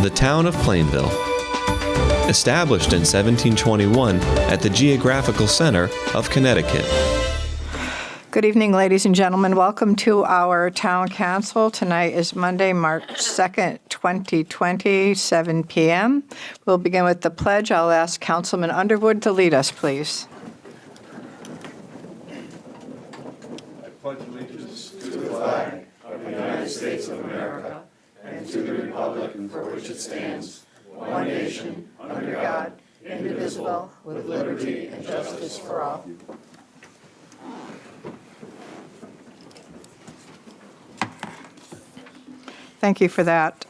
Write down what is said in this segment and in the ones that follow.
The town of Plainville. Established in 1721 at the geographical center of Connecticut. Good evening, ladies and gentlemen. Welcome to our town council. Tonight is Monday, March 2nd, 2020, 7 p.m. We'll begin with the pledge. I'll ask Councilman Underwood to lead us, please. I pledge allegiance to the flag of the United States of America and to the republic for which it stands, one nation, under God, indivisible, with liberty and justice for all. Thank you for that.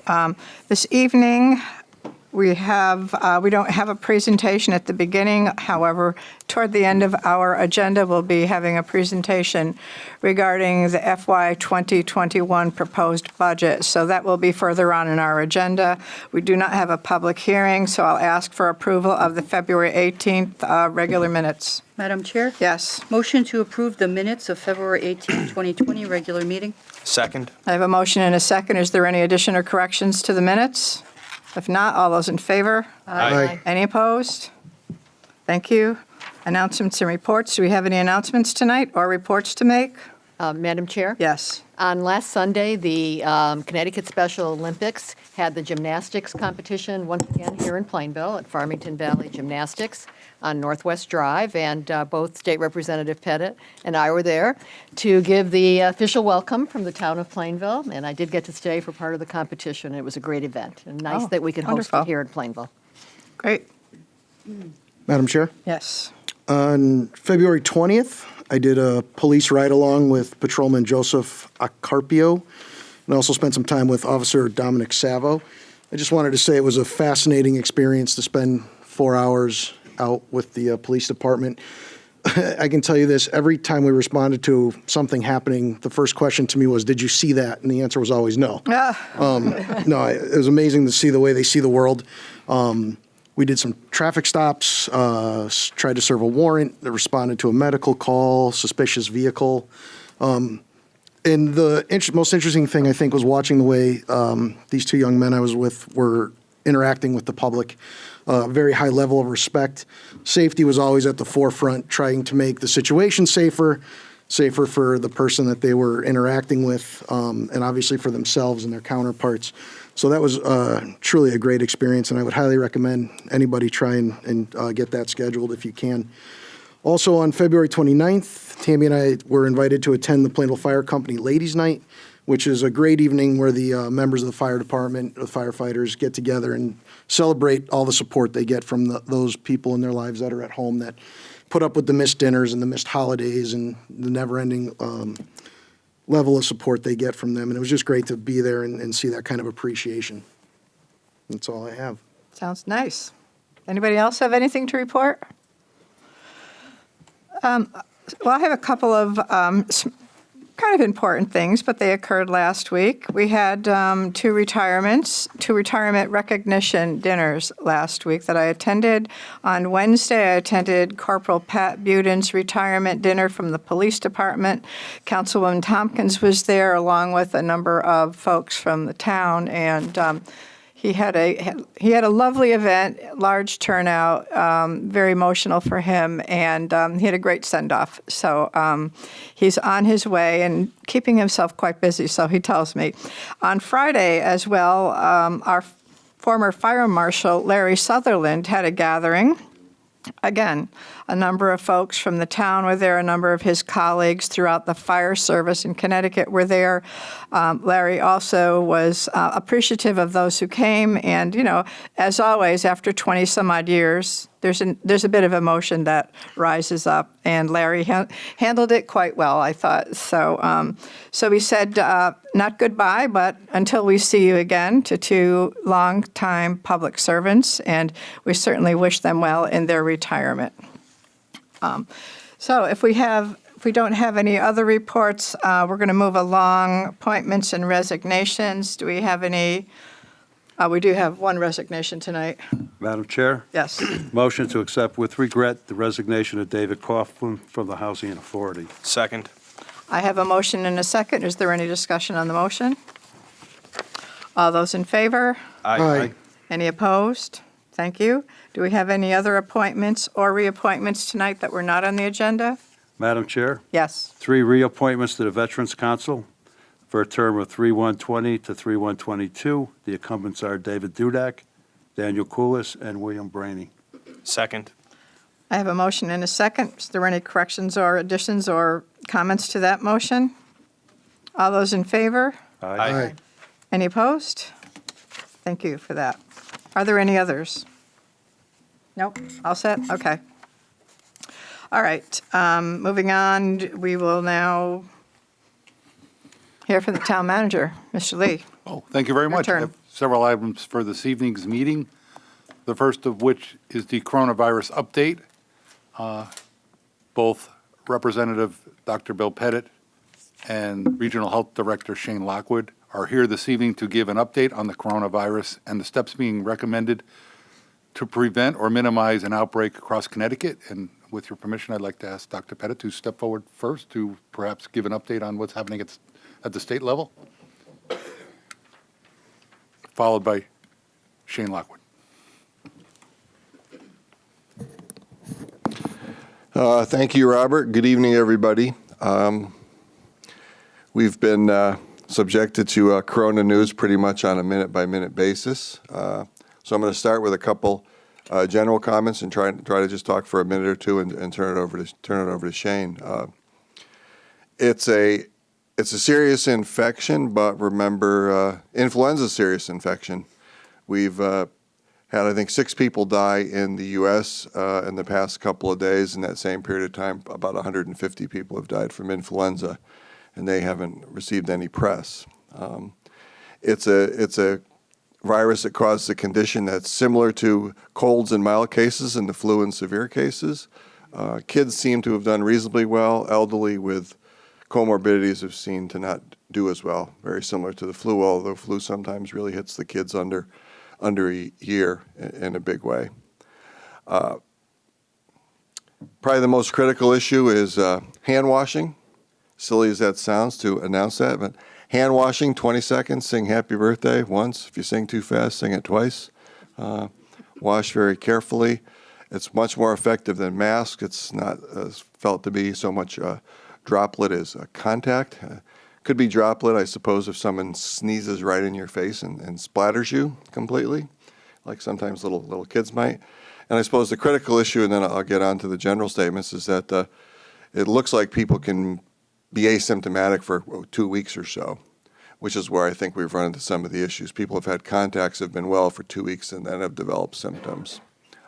This evening, we don't have a presentation at the beginning. However, toward the end of our agenda, we'll be having a presentation regarding the FY 2021 proposed budget. So that will be further on in our agenda. We do not have a public hearing, so I'll ask for approval of the February 18th regular minutes. Madam Chair? Yes. Motion to approve the minutes of February 18, 2020, regular meeting. Second. I have a motion and a second. Is there any addition or corrections to the minutes? If not, all those in favor? Aye. Any opposed? Thank you. Announcements and reports. Do we have any announcements tonight or reports to make? Madam Chair? Yes. On last Sunday, the Connecticut Special Olympics had the gymnastics competition once again here in Plainville at Farmington Valley Gymnastics on Northwest Drive, and both State Representative Pettit and I were there to give the official welcome from the town of Plainville, and I did get to stay for part of the competition. It was a great event, and nice that we could host wonderful. it here in Plainville. Great. Madam Chair, Yes. on February 20th, I did a police ride-along with Patrolman Joseph Accarpio, and also spent some time with Officer Dominic Savo. I just wanted to say it was a fascinating experience to spend 4 hours out with the police department. I can tell you this, every time we responded to something happening, the first question to me was, did you see that? And the answer was always no. No, it was amazing to see the way they see the world. We did some traffic stops, tried to serve a warrant, responded to a medical call, suspicious vehicle. And the most interesting thing, I think, was watching the way these two young men I was with were interacting with the public. Very high level of respect. Safety was always at the forefront, trying to make the situation safer for the person that they were interacting with, and obviously for themselves and their counterparts. So that was truly a great experience, and I would highly recommend anybody try and get that scheduled if you can. Also on February 29th, Tammy and I were invited to attend the Plainville Fire Company Ladies' Night, which is a great evening where the members of the fire department, the firefighters, get together and celebrate all the support they get from those people in their lives that are at home that put up with the missed dinners and the missed holidays and the never-ending level of support they get from them. And it was just great to be there and see that kind of appreciation. That's all I have. Sounds nice. Anybody else have anything to report? Well, I have a couple of kind of important things, but they occurred last week. We had two retirement recognition dinners last week that I attended. On Wednesday, I attended Corporal Pat Buden's retirement dinner from the police department. Councilwoman Tompkins was there along with a number of folks from the town, and he had a lovely event, large turnout, very emotional for him, and he had a great send-off. So he's on his way and keeping himself quite busy, so he tells me. On Friday as well, our former fire marshal, Larry Sutherland, had a gathering. Again, a number of folks from the town were there. A number of his colleagues throughout the fire service in Connecticut were there. Larry also was appreciative of those who came. And, you know, as always, after 20 some odd years, there's a bit of emotion that rises up. And Larry handled it quite well, I thought. So we said not goodbye, but until we see you again, to two longtime public servants. And we certainly wish them well in their retirement. So if we don't have any other reports, we're going to move along. Appointments and resignations. Do we have any? We do have one resignation tonight. Madam Chair, Yes. motion to accept with regret the resignation of David Coughlin from the Housing Authority. Second. I have a motion and a second. Is there any discussion on the motion? All those in favor? Aye. Any opposed? Thank you. Do we have any other appointments or reappointments tonight that were not on the agenda? Madam Chair, Yes. 3 reappointments to the Veterans Council for a term of 3/1/20 to 3/1/22. The incumbents are David Dudak, Daniel Coulis, and William Brainy. Second. I have a motion and a second. Is there any corrections or additions or comments to that motion? All those in favor? Aye. Any opposed? Thank you for that. Are there any others? Nope. All set? Okay. All right. Moving on, we will now hear from the town manager, Mr. Lee. Oh, thank you very Your much. I turn. have several items for this evening's meeting. The first of which is the coronavirus update. Both Representative Dr. Bill Pettit and Regional Health Director Shane Lockwood are here this evening to give an update on the coronavirus and the steps being recommended to prevent or minimize an outbreak across Connecticut. And with your permission, I'd like to ask Dr. Pettit to step forward first to perhaps give an update on what's happening at the state level, followed by Shane Lockwood. Thank you, Robert. Good evening, everybody. We've been subjected to corona news pretty much on a minute-by-minute basis. So I'm going to start with a couple general comments and try to just talk for a minute or two and turn it over to Shane. It's a serious infection, but remember, influenza is a serious infection. We've had, I think, 6 people die in the U.S. In the past couple of days. In that same period of time, about 150 people have died from influenza, and they haven't received any press. It's a virus that causes a condition that's similar to colds in mild cases and the flu in severe cases. Kids seem to have done reasonably well. Elderly with comorbidities have seemed to not do as well, very similar to the flu, although flu sometimes really hits the kids under a year in a big way. Probably the most critical issue is hand washing. Silly as that sounds to announce that, but hand washing, 20 seconds, sing happy birthday once. If you sing too fast, sing it twice. Wash very carefully. It's much more effective than masks. It's not felt to be so much droplet as contact. Could be droplet, I suppose, if someone sneezes right in your face and splatters you completely, like sometimes little kids might. And I suppose the critical issue, and then I'll get on to the general statements, is that it looks like people can be asymptomatic for 2 weeks or so, which is where I think we've run into some of the issues. People have had contacts, have been well for 2 weeks, and then have developed symptoms.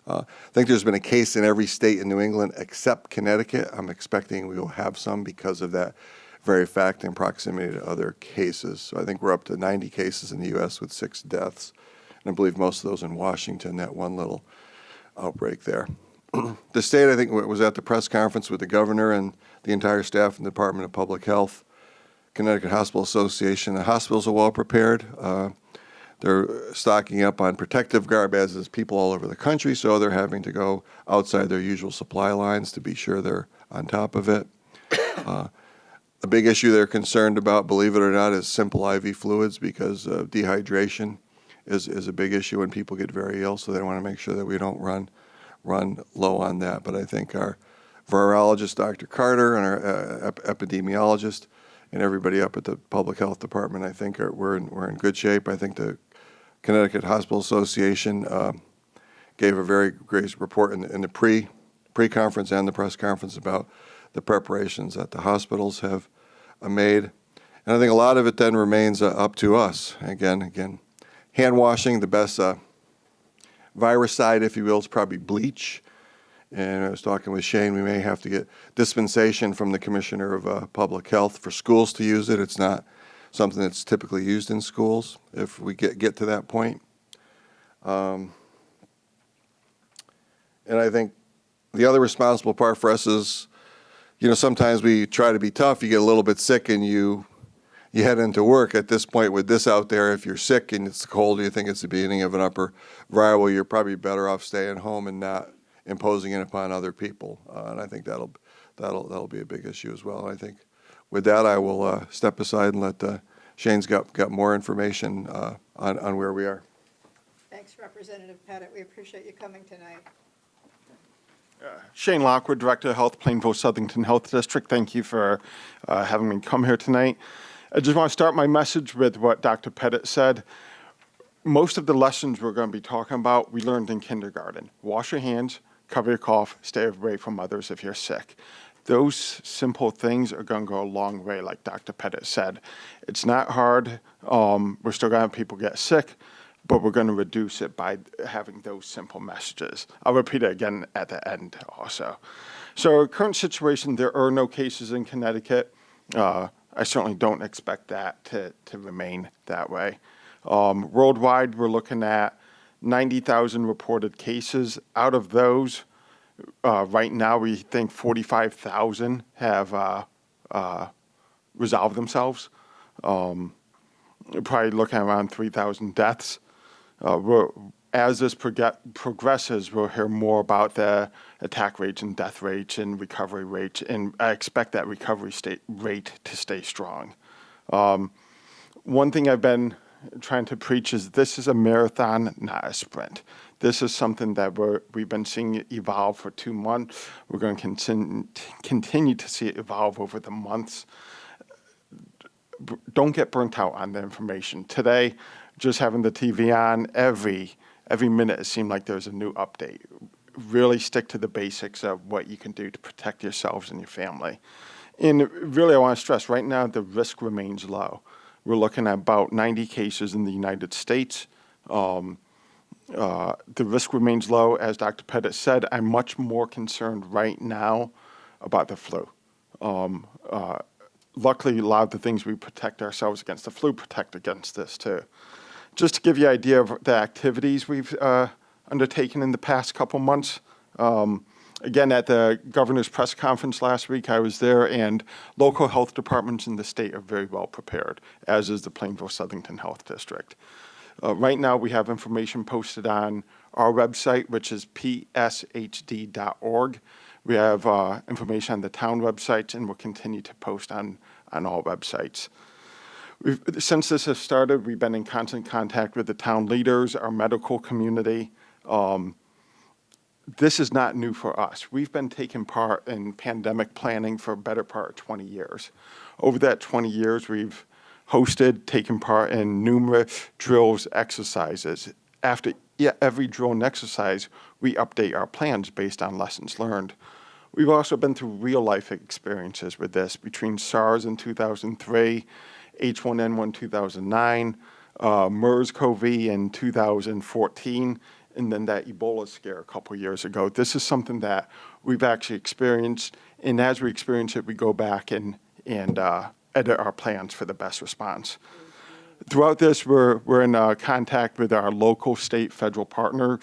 I think there's been a case in every state in New England except Connecticut. I'm expecting we will have some because of that very fact in proximity to other cases. So I think we're up to 90 cases in the U.S. with 6 deaths. And I believe most of those in Washington, that one little outbreak there. The state, I think, was at the press conference with the governor and the entire staff in the Department of Public Health, Connecticut Hospital Association. The hospitals are well prepared. They're stocking up on protective garb, as is people all over the country, so they're having to go outside their usual supply lines to be sure they're on top of it. A big issue they're concerned about, believe it or not, is simple IV fluids, because dehydration is a big issue when people get very ill, so they want to make sure that we don't run low on that. But I think our virologist, Dr. Carter, and our epidemiologist, and everybody up at the Public Health Department, I think we're in good shape. I think the Connecticut Hospital Association gave a very great report in the pre-conference and the press conference about the preparations that the hospitals have made. And I think a lot of it then remains up to us. Again, hand washing, the best virus side, if you will, is probably bleach. And I was talking with Shane, we may have to get dispensation from the Commissioner of Public Health for schools to use it. It's not something that's typically used in schools if we get to that point. And I think the other responsible part for us is, sometimes we try to be tough. You get a little bit sick and you head into work. At this point, with this out there, if you're sick and it's cold, you think it's the beginning of an upper viral, you're probably better off staying home and not imposing it upon other people. And I think that'll be a big issue as well. I think with that, I will step aside and let Shane's got more information on where we are. Thanks, Representative Pettit. We appreciate you coming tonight. Shane Lockwood, Director of Health, Plainville Southington Health District. Thank you for having me come here tonight. I just want to start my message with what Dr. Pettit said. Most of the lessons we're going to be talking about, we learned in kindergarten. Wash your hands, cover your cough, stay away from others if you're sick. Those simple things are going to go a long way, like Dr. Pettit said. It's not hard. We're still going to have people get sick, but we're going to reduce it by having those simple messages. I'll repeat it again at the end also. So current situation, there are no cases in Connecticut. I certainly don't expect that to remain that way. Worldwide, we're looking at 90,000 reported cases. Out of those, right now, we think 45,000 have resolved themselves. We're probably looking at around 3,000 deaths. As this progresses, we'll hear more about the attack rates and death rates and recovery rates, and I expect that recovery rate to stay strong. One thing I've been trying to preach is this is a marathon, not a sprint. This is something that we've been seeing evolve for 2 months. We're going to continue to see it evolve over the months. Don't get burnt out on the information. Today, just having the TV on, every minute it seemed like there was a new update. Really stick to the basics of what you can do to protect yourselves and your family. And really, I want to stress, right now, the risk remains low. We're looking at about 90 cases in the United States. The risk remains low. As Dr. Pettit said, I'm much more concerned right now about the flu. Luckily, a lot of the things we protect ourselves against the flu protect against this too. Just to give you an idea of the activities we've undertaken in the past couple months. Again, at the governor's press conference last week, I was there, and local health departments in the state are very well prepared, as is the Plainville Southington Health District. Right now, we have information posted on our website, which is pshd.org. We have information on the town websites, and we'll continue to post on all websites. Since this has started, we've been in constant contact with the town leaders, our medical community. This is not new for us. We've been taking part in pandemic planning for a better part of 20 years. Over that 20 years, we've hosted, taken part in numerous drills, exercises. After every drill and exercise, we update our plans based on lessons learned. We've also been through real-life experiences with this between SARS in 2003, H1N1 2009, MERS-CoV in 2014, and then that Ebola scare a couple years ago. This is something that we've actually experienced, and as we experience it, we go back and edit our plans for the best response. Throughout this, we're in contact with our local, state, federal partner.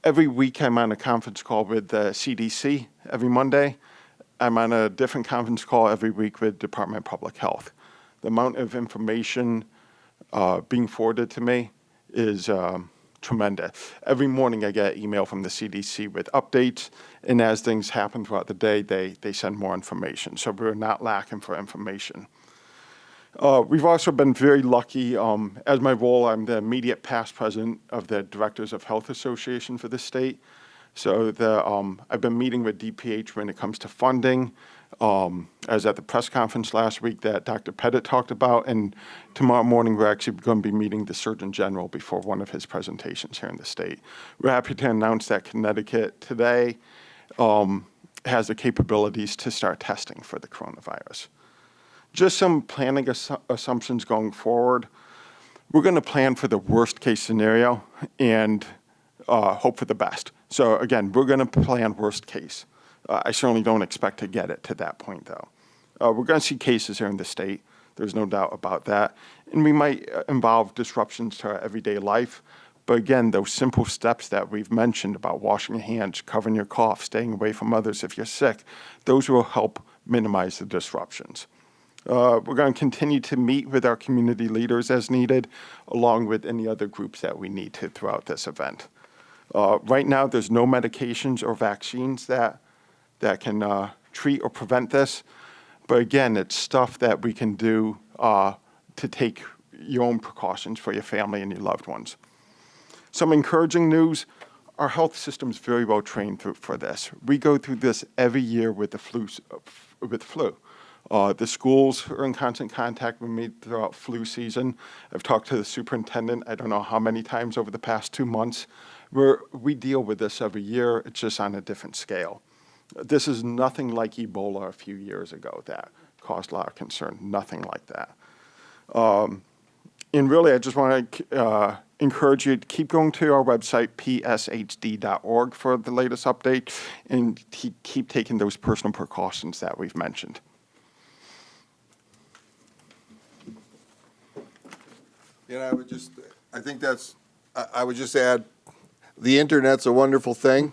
Every week, I'm on a conference call with the CDC every Monday. I'm on a different conference call every week with Department of Public Health. The amount of information being forwarded to me is tremendous. Every morning I get an email from the CDC with updates, and as things happen throughout the day, they send more information. So we're not lacking for information. We've also been very lucky. As my role, I'm the immediate past president of the Directors of Health Association for the state. So I've been meeting with DPH when it comes to funding. I was at the press conference last week that Dr. Pettit talked about, and tomorrow morning we're actually going to be meeting the Surgeon General before one of his presentations here in the state. We're happy to announce that Connecticut today has the capabilities to start testing for the coronavirus. Just some planning assumptions going forward. We're going to plan for the worst case scenario and hope for the best. So again, we're going to plan worst case. I certainly don't expect to get it to that point, though. We're going to see cases here in the state. There's no doubt about that. And we might involve disruptions to our everyday life. But again, those simple steps that we've mentioned about washing your hands, covering your cough, staying away from others if you're sick, those will help minimize the disruptions. We're going to continue to meet with our community leaders as needed, along with any other groups that we need to throughout this event. Right now, there's no medications or vaccines that can treat or prevent this. But again, it's stuff that we can do to take your own precautions for your family and your loved ones. Some encouraging news, our health system is very well trained for this. We go through this every year with the flu. The schools are in constant contact with me throughout flu season. I've talked to the superintendent, I don't know how many times over the past 2 months. We deal with this every year, it's just on a different scale. This is nothing like Ebola a few years ago that caused a lot of concern, nothing like that. And really, I just want to encourage you to keep going to our website, pshd.org, for the latest update, and keep taking those personal precautions that we've mentioned. I would just add, the internet's a wonderful thing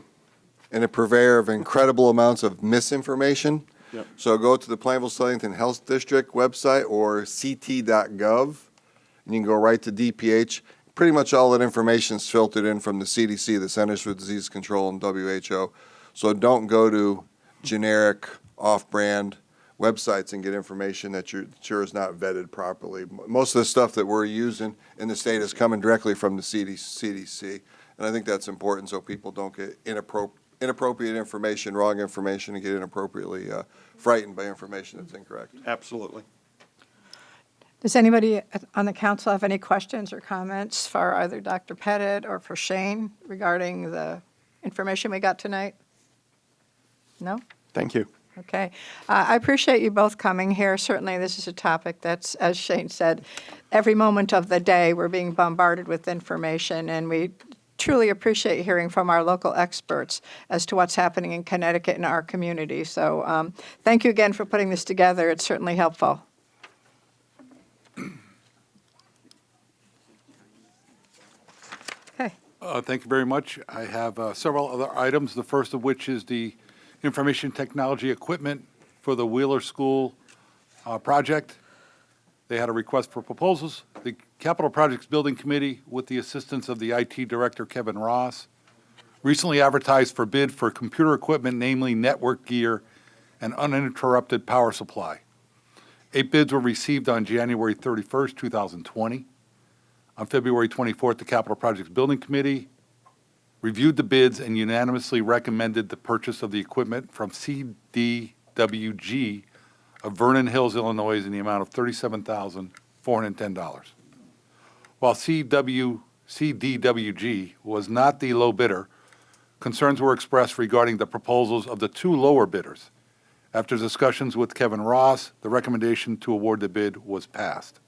and a purveyor of incredible amounts of misinformation. Yep. So go to the Plainville-Southington Health District website or ct.gov, and you can go right to DPH. Pretty much all that information is filtered in from the CDC, the Centers for Disease Control, and WHO. So don't go to generic, off-brand websites and get information that you're sure is not vetted properly. Most of the stuff that we're using in the state is coming directly from the CDC, and I think that's important so people don't get inappropriate information, wrong information, and get inappropriately frightened by information that's incorrect. Absolutely. Does anybody on the council have any questions or comments for either Dr. Pettit or for Shane regarding the information we got tonight? No? Thank you. Okay. I appreciate you both coming here. Certainly, this is a topic that's, as Shane said, every moment of the day we're being bombarded with information, and we truly appreciate hearing from our local experts as to what's happening in Connecticut and our community. So thank you again for putting this together. It's certainly helpful. Okay. Thank you very much. I have several other items, the first of which is the information technology equipment for the Wheeler School project. They had a request for proposals. The Capital Projects Building Committee, with the assistance of the IT Director, Kevin Ross, recently advertised for bid for computer equipment, namely network gear and uninterrupted power supply. 8 bids were received on January 31st, 2020. On February 24th, the Capital Projects Building Committee reviewed the bids and unanimously recommended the purchase of the equipment from CDWG of Vernon Hills, Illinois, in the amount of $37,410. While CDWG was not the low bidder, concerns were expressed regarding the proposals of the 2 lower bidders. After discussions with Kevin Ross, the recommendation to award the bid was passed.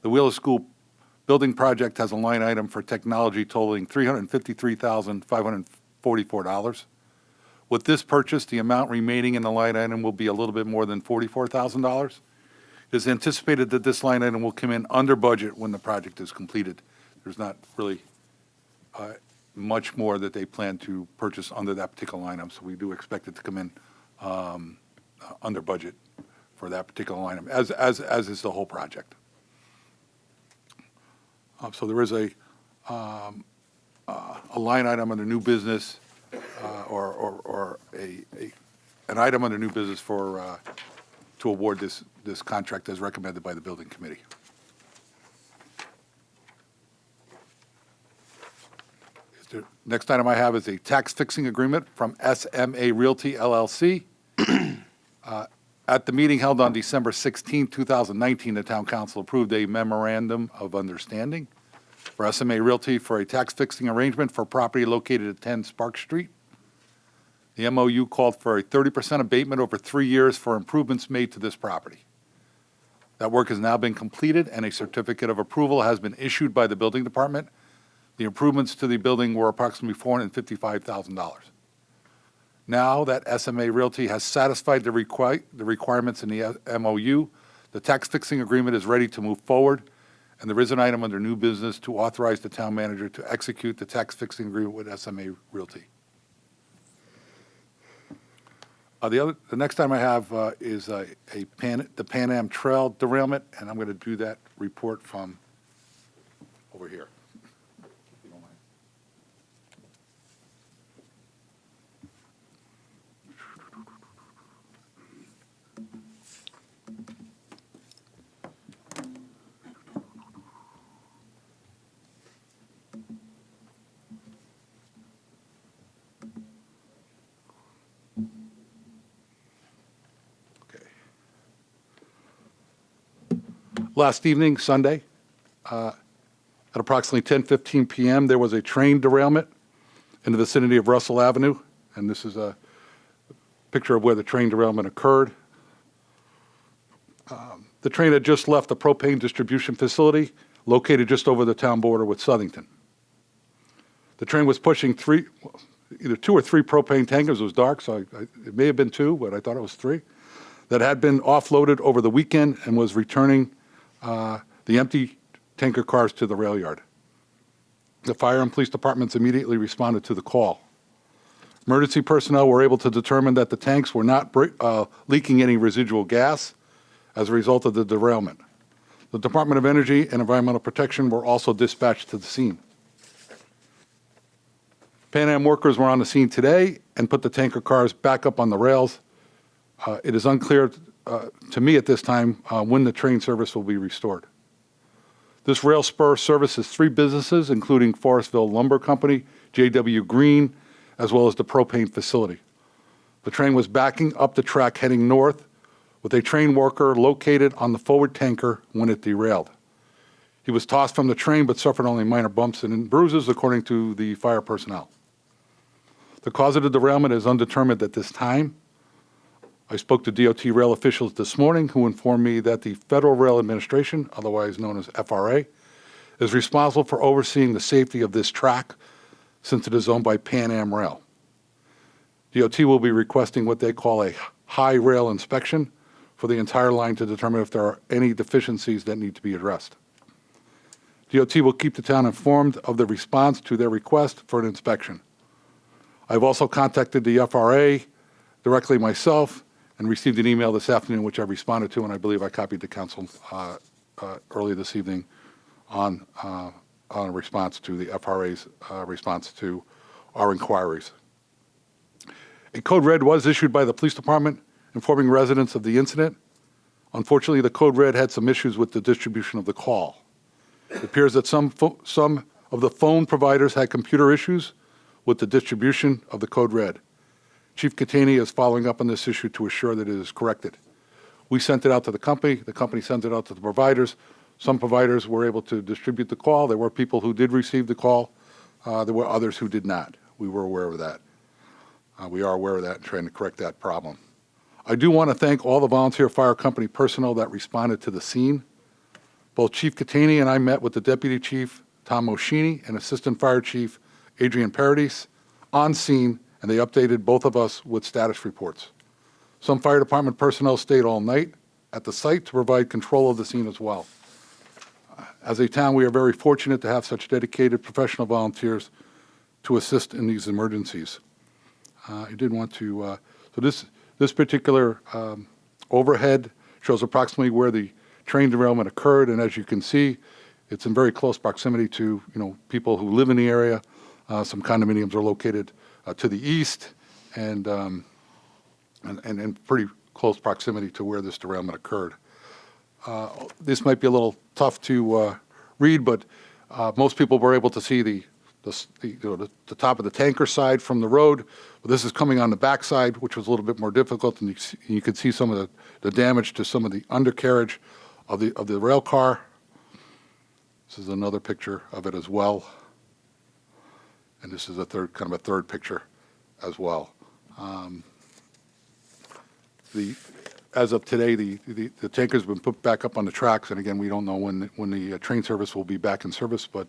The Wheeler School building project has a line item for technology totaling $353,544. With this purchase, the amount remaining in the line item will be a little bit more than $44,000. It is anticipated that this line item will come in under budget when the project is completed. There's not really much more that they plan to purchase under that particular line item, so we do expect it to come in under budget for that particular line item, as is the whole project. So there is a line item under new business, or an item under new business for to award this contract as recommended by the building committee. Next item I have is a tax fixing agreement from SMA Realty LLC. At the meeting held on December 16, 2019, the Town Council approved a memorandum of understanding for SMA Realty for a tax fixing arrangement for property located at 10 Spark Street. The MOU called for a 30% abatement over 3 years for improvements made to this property. That work has now been completed, and a certificate of approval has been issued by the building department. The improvements to the building were approximately $455,000. Now that SMA Realty has satisfied the requirements in the MOU, the tax fixing agreement is ready to move forward, and there is an item under new business to authorize the town manager to execute the tax fixing agreement with SMA Realty. The next item I have is the Pan Am Trail derailment, and I'm going to do that report from over here. Last evening, Sunday, at approximately 10:15 p.m., there was a train derailment in the vicinity of Russell Avenue, and this is a picture of where the train derailment occurred. The train had just left the propane distribution facility located just over the town border with Southington. The train was pushing either 2 or 3 propane tankers. It was dark, so it may have been 2, but I thought it was 3, that had been offloaded over the weekend and was returning the empty tanker cars to the rail yard. The fire and police departments immediately responded to the call. Emergency personnel were able to determine that the tanks were not leaking any residual gas as a result of the derailment. The Department of Energy and Environmental Protection were also dispatched to the scene. Pan Am workers were on the scene today and put the tanker cars back up on the rails. It is unclear to me at this time when the train service will be restored. This rail spur services 3 businesses, including Forestville Lumber Company, J.W. Green, as well as the propane facility. The train was backing up the track heading north with a train worker located on the forward tanker when it derailed. He was tossed from the train but suffered only minor bumps and bruises, according to the fire personnel. The cause of the derailment is undetermined at this time. I spoke to DOT rail officials this morning who informed me that the Federal Rail Administration, otherwise known as FRA, is responsible for overseeing the safety of this track since it is owned by Pan Am Rail. DOT will be requesting what they call a high rail inspection for the entire line to determine if there are any deficiencies that need to be addressed. DOT will keep the town informed of the response to their request for an inspection. I've also contacted the FRA directly myself and received an email this afternoon, which I responded to, and I believe I copied the council early this evening on a response to the FRA's response to our inquiries. A code red was issued by the police department informing residents of the incident. Unfortunately, the code red had some issues with the distribution of the call. It appears that some of the phone providers had computer issues with the distribution of the code red. Chief Catani is following up on this issue to assure that it is corrected. We sent it out to the company sends it out to the providers. Some providers were able to distribute the call. There were people who did receive the call. There were others who did not. We were aware of that. We are aware of that and trying to correct that problem. I do want to thank all the volunteer fire company personnel that responded to the scene. Both Chief Catani and I met with the Deputy Chief, Tom Moschini, and Assistant Fire Chief, Adrian Paradis, on scene, and they updated both of us with status reports. Some fire department personnel stayed all night at the site to provide control of the scene as well. As a town, we are very fortunate to have such dedicated professional volunteers to assist in these emergencies. I did want to, so this particular overhead shows approximately where the train derailment occurred, and as you can see, it's in very close proximity to people who live in the area. Some condominiums are located to the east, and in pretty close proximity to where this derailment occurred. This might be a little tough to read, but most people were able to see the top of the tanker side from the road. But this is coming on the backside, which was a little bit more difficult, and you could see some of the damage to some of the undercarriage of the rail car. This is another picture of it as well, and this is a third picture as well. As of today, the tanker's been put back up on the tracks, and again, we don't know when the train service will be back in service, but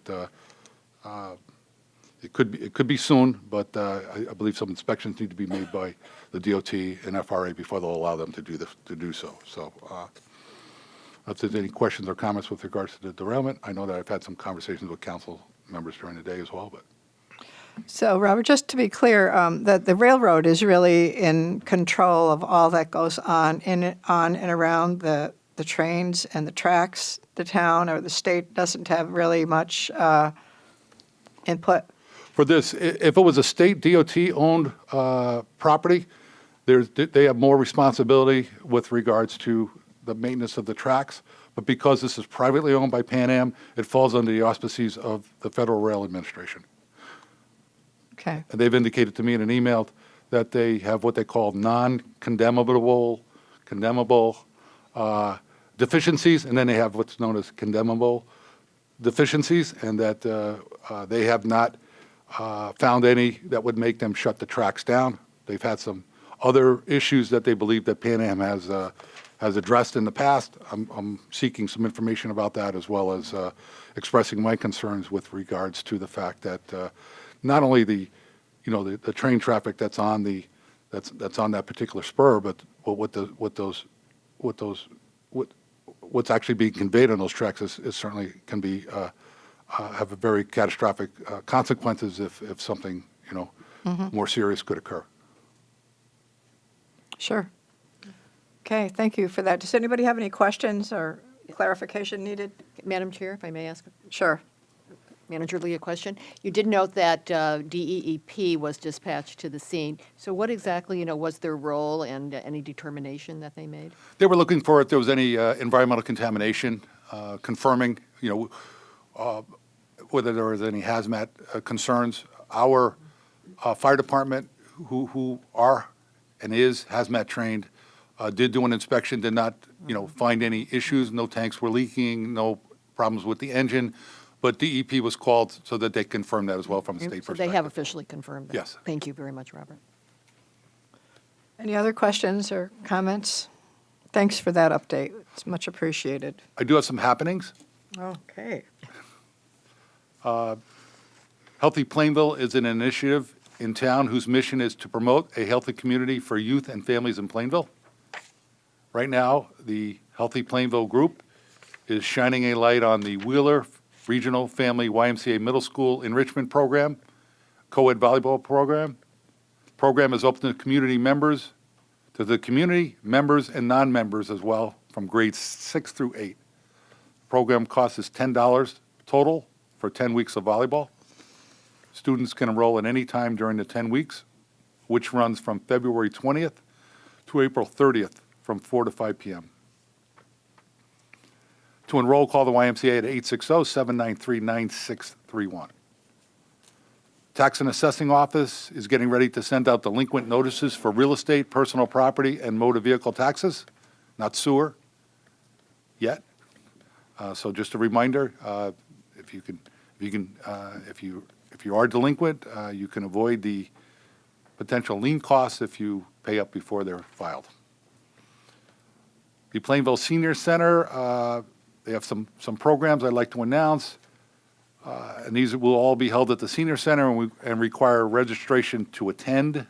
it could be soon. But I believe some inspections need to be made by the DOT and FRA before they'll allow them to do so. So, if there's any questions or comments with regards to the derailment, I know that I've had some conversations with council members during the day as well, but. So, Robert, just to be clear, that the railroad is really in control of all that goes on and around the trains and the tracks. The town or the state doesn't have really much input. For this, if it was a state DOT-owned property, they have more responsibility with regards to the maintenance of the tracks. But because this is privately owned by Pan Am, it falls under the auspices of the Federal Rail Administration. Okay. And they've indicated to me in an email that they have what they call non-condemnable deficiencies, and then they have what's known as condemnable deficiencies, and that they have not found any that would make them shut the tracks down. They've had some other issues that they believe that Pan Am has addressed in the past. I'm seeking some information about that, as well as expressing my concerns with regards to the fact that not only the train traffic that's on that particular spur, but what's actually being conveyed on those tracks is certainly can be have a very catastrophic consequences if something more serious could occur. Sure. Okay, thank you for that. Does anybody have any questions or clarification needed? Madam Chair, if I may ask Sure. Manager Lee a question. You did note that DEEP was dispatched to the scene. So what exactly, was their role and any determination that they made? They were looking for if there was any environmental contamination, confirming, whether there was any hazmat concerns. Our fire department, who are and is hazmat trained, did do an inspection, did not, find any issues. No tanks were leaking, no problems with the engine. But DEP was called so that they confirmed that as well from a state So perspective. they have officially confirmed that? Yes. Thank you very much, Robert. Any other questions or comments? Thanks for that update. It's much appreciated. I do have some happenings. Okay. Healthy Plainville is an initiative in town whose mission is to promote a healthy community for youth and families in Plainville. Right now, the Healthy Plainville group is shining a light on the Wheeler Regional Family YMCA Middle School Enrichment Program, co-ed volleyball program. Program is open to community members, and non-members as well, from grades 6 through 8. Program cost is $10 total for 10 weeks of volleyball. Students can enroll at any time during the 10 weeks, which runs from February 20th to April 30th from 4 to 5 p.m. To enroll, call the YMCA at 860-793-9631. Tax and Assessing Office is getting ready to send out delinquent notices for real estate, personal property, and motor vehicle taxes, not sewer yet. So just a reminder, if you are delinquent, you can avoid the potential lien costs if you pay up before they're filed. The Plainville Senior Center, they have some programs I'd like to announce, and these will all be held at the Senior Center and require registration to attend.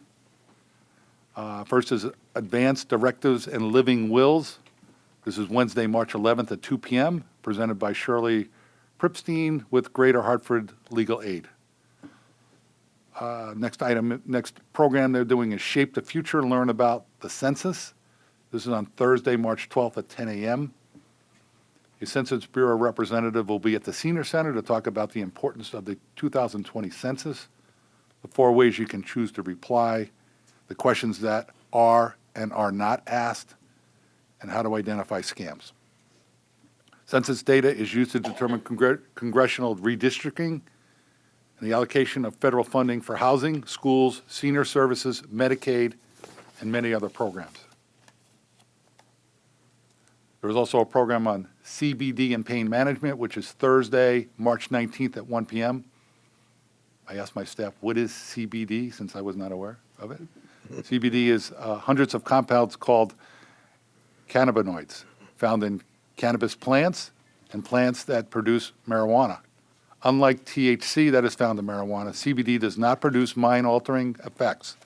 First is Advanced Directives and Living Wills. This is Wednesday, March 11th at 2 p.m., presented by Shirley Pripstein with Greater Hartford Legal Aid. Next program they're doing is Shape the Future, learn about the census. This is on Thursday, March 12th at 10 a.m. A Census Bureau representative will be at the Senior Center to talk about the importance of the 2020 census, the 4 ways you can choose to reply, the questions that are and are not asked, and how to identify scams. Census data is used to determine congressional redistricting and the allocation of federal funding for housing, schools, senior services, Medicaid, and many other programs. There is also a program on CBD and pain management, which is Thursday, March 19th at 1 p.m. I asked my staff, what is CBD, since I was not aware of it? CBD is hundreds of compounds called cannabinoids found in cannabis plants and plants that produce marijuana. Unlike THC that is found in marijuana, CBD does not produce mind-altering effects.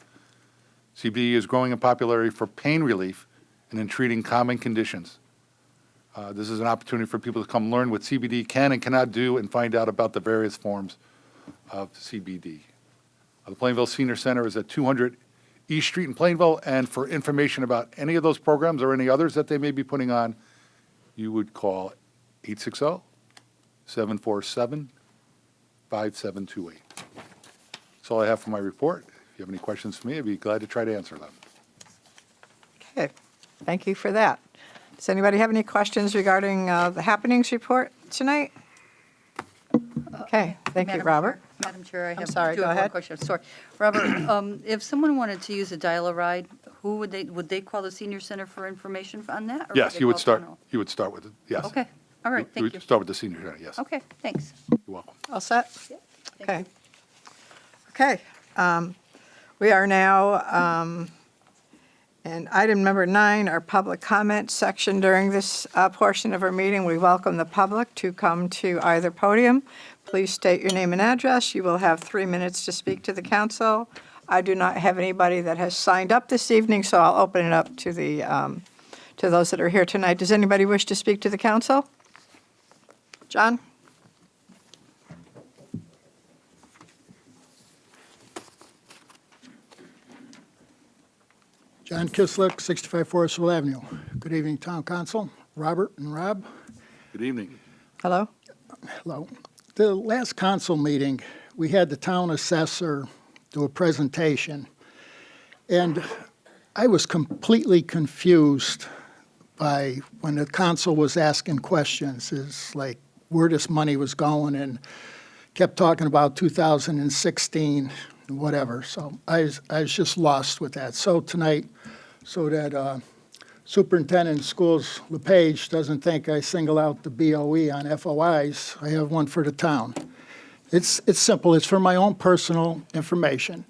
CBD is growing in popularity for pain relief and in treating common conditions. This is an opportunity for people to come learn what CBD can and cannot do and find out about the various forms of CBD. The Plainville Senior Center is at 200 East Street in Plainville, and for information about any of those programs or any others that they may be putting on, you would call 860-747-5728. That's all I have for my report. If you have any questions for me, I'd be glad to try to answer them. Okay, thank you for that. Does anybody have any questions regarding the happenings report tonight? Okay, thank you, Madam Robert. Chair- Madam Chair, I have sorry, do go have one ahead. question. Sorry. Robert, if someone wanted to use a dial-a-ride, Who would they call the senior center for information on that? or Yes, they you would call start, general? you would start with it, yes. Okay, all right, You thank you. would start with the senior center, yes. Okay, thanks. You're welcome. All set? Thank Okay. you. Okay. We are now in item number 9, our public comment section. During this portion of our meeting, we welcome the public to come to either podium. Please state your name and address. You will have 3 minutes to speak to the council. I do not have anybody that has signed up this evening, so I'll open it up to the to those that are here tonight. Does anybody wish to speak to the council? John? John Kislick, 65 Forestville Avenue. Good evening, Town Council, Robert and Rob. Good evening. Hello? Hello. The last council meeting, we had the town assessor do a presentation, and I was completely confused by when the council was asking questions, is like where this money was going, and kept talking about 2016, whatever. So I was just lost with that. So tonight, so that Superintendent of Schools LePage doesn't think I single out the BOE on FOIs, I have one for the town. It's simple. It's for my own personal information.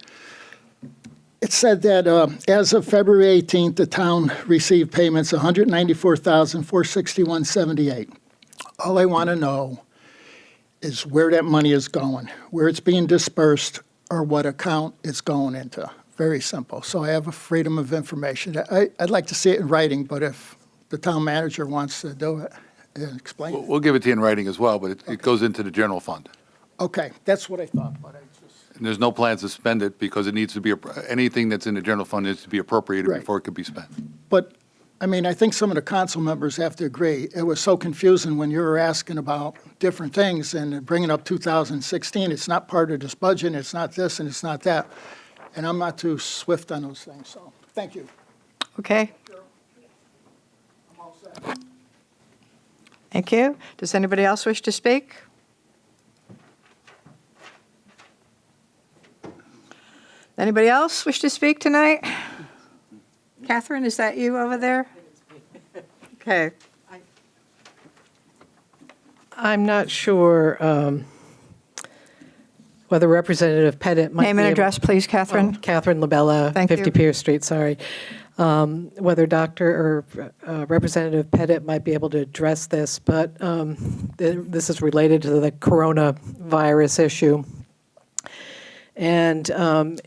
It said that as of February 18th, the town received payments $194,461.78. All I want to know is where that money is going, where it's being dispersed, or what account it's going into. Very simple. So I have a freedom of information. I'd like to see it in writing, but if the town manager wants to do it, explain it. We'll give it to you in writing as well, but it goes into the general fund. Okay, that's what I thought, but I just, And there's no plans to spend it because it needs to be, anything that's in the general fund needs to be appropriated Right. before it could be spent. but, I mean, I think some of the council members have to agree. It was so confusing when you were asking about different things and bringing up 2016. It's not part of this budget, it's not this, and it's not that. And I'm not too swift on those things, so, thank you. Okay. I'm all set. Thank you. Does anybody else wish to speak? Anybody else wish to speak tonight? Catherine, is that you over there? Okay. I'm not sure whether Representative Pettit might Name be and able- address, please, Catherine. Catherine Labella, Thank 50 you. Pierce Street, sorry. Whether Dr. or Representative Pettit might be able to address this, but this is related to the coronavirus issue. And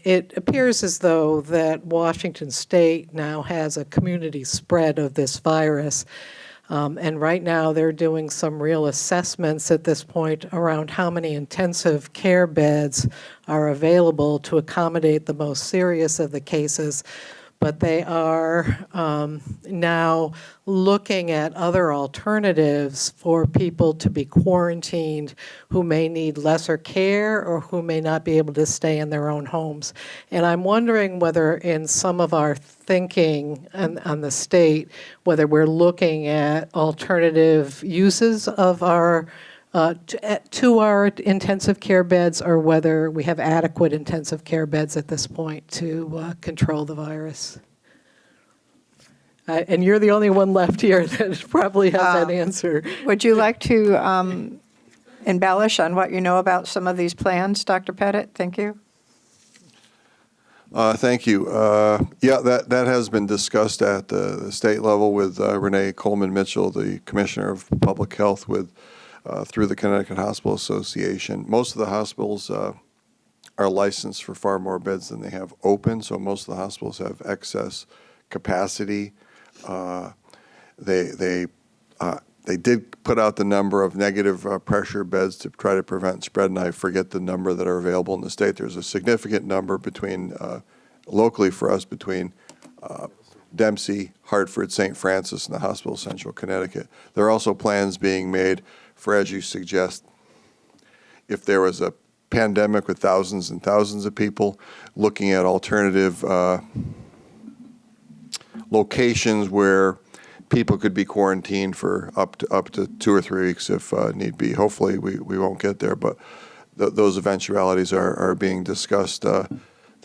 it appears as though that Washington State now has a community spread of this virus. And right now, they're doing some real assessments at this point around how many intensive care beds are available to accommodate the most serious of the cases. But they are now looking at other alternatives for people to be quarantined who may need lesser care or who may not be able to stay in their own homes. And I'm wondering whether in some of our thinking on the state, whether we're looking at alternative uses of our to our intensive care beds, or whether we have adequate intensive care beds at this point to control the virus. And you're the only one left here that probably has that answer. Would you like to embellish on what you know about some of these plans, Dr. Pettit? Thank you. Thank you. Yeah, that has been discussed at the state level with Renee Coleman Mitchell, the Commissioner of Public Health, with through the Connecticut Hospital Association. Most of the hospitals are licensed for far more beds than they have open, so most of the hospitals have excess capacity. They did put out the number of negative pressure beds to try to prevent spread, and I forget the number that are available in the state. There's a significant number between, locally for us, between Dempsey, Hartford, St. Francis, and the Hospital of Central Connecticut. There are also plans being made for, as you suggest, if there was a pandemic with thousands and thousands of people, looking at alternative locations where people could be quarantined for up to 2 or 3 weeks if need be. Hopefully we won't get there, but those eventualities are being discussed.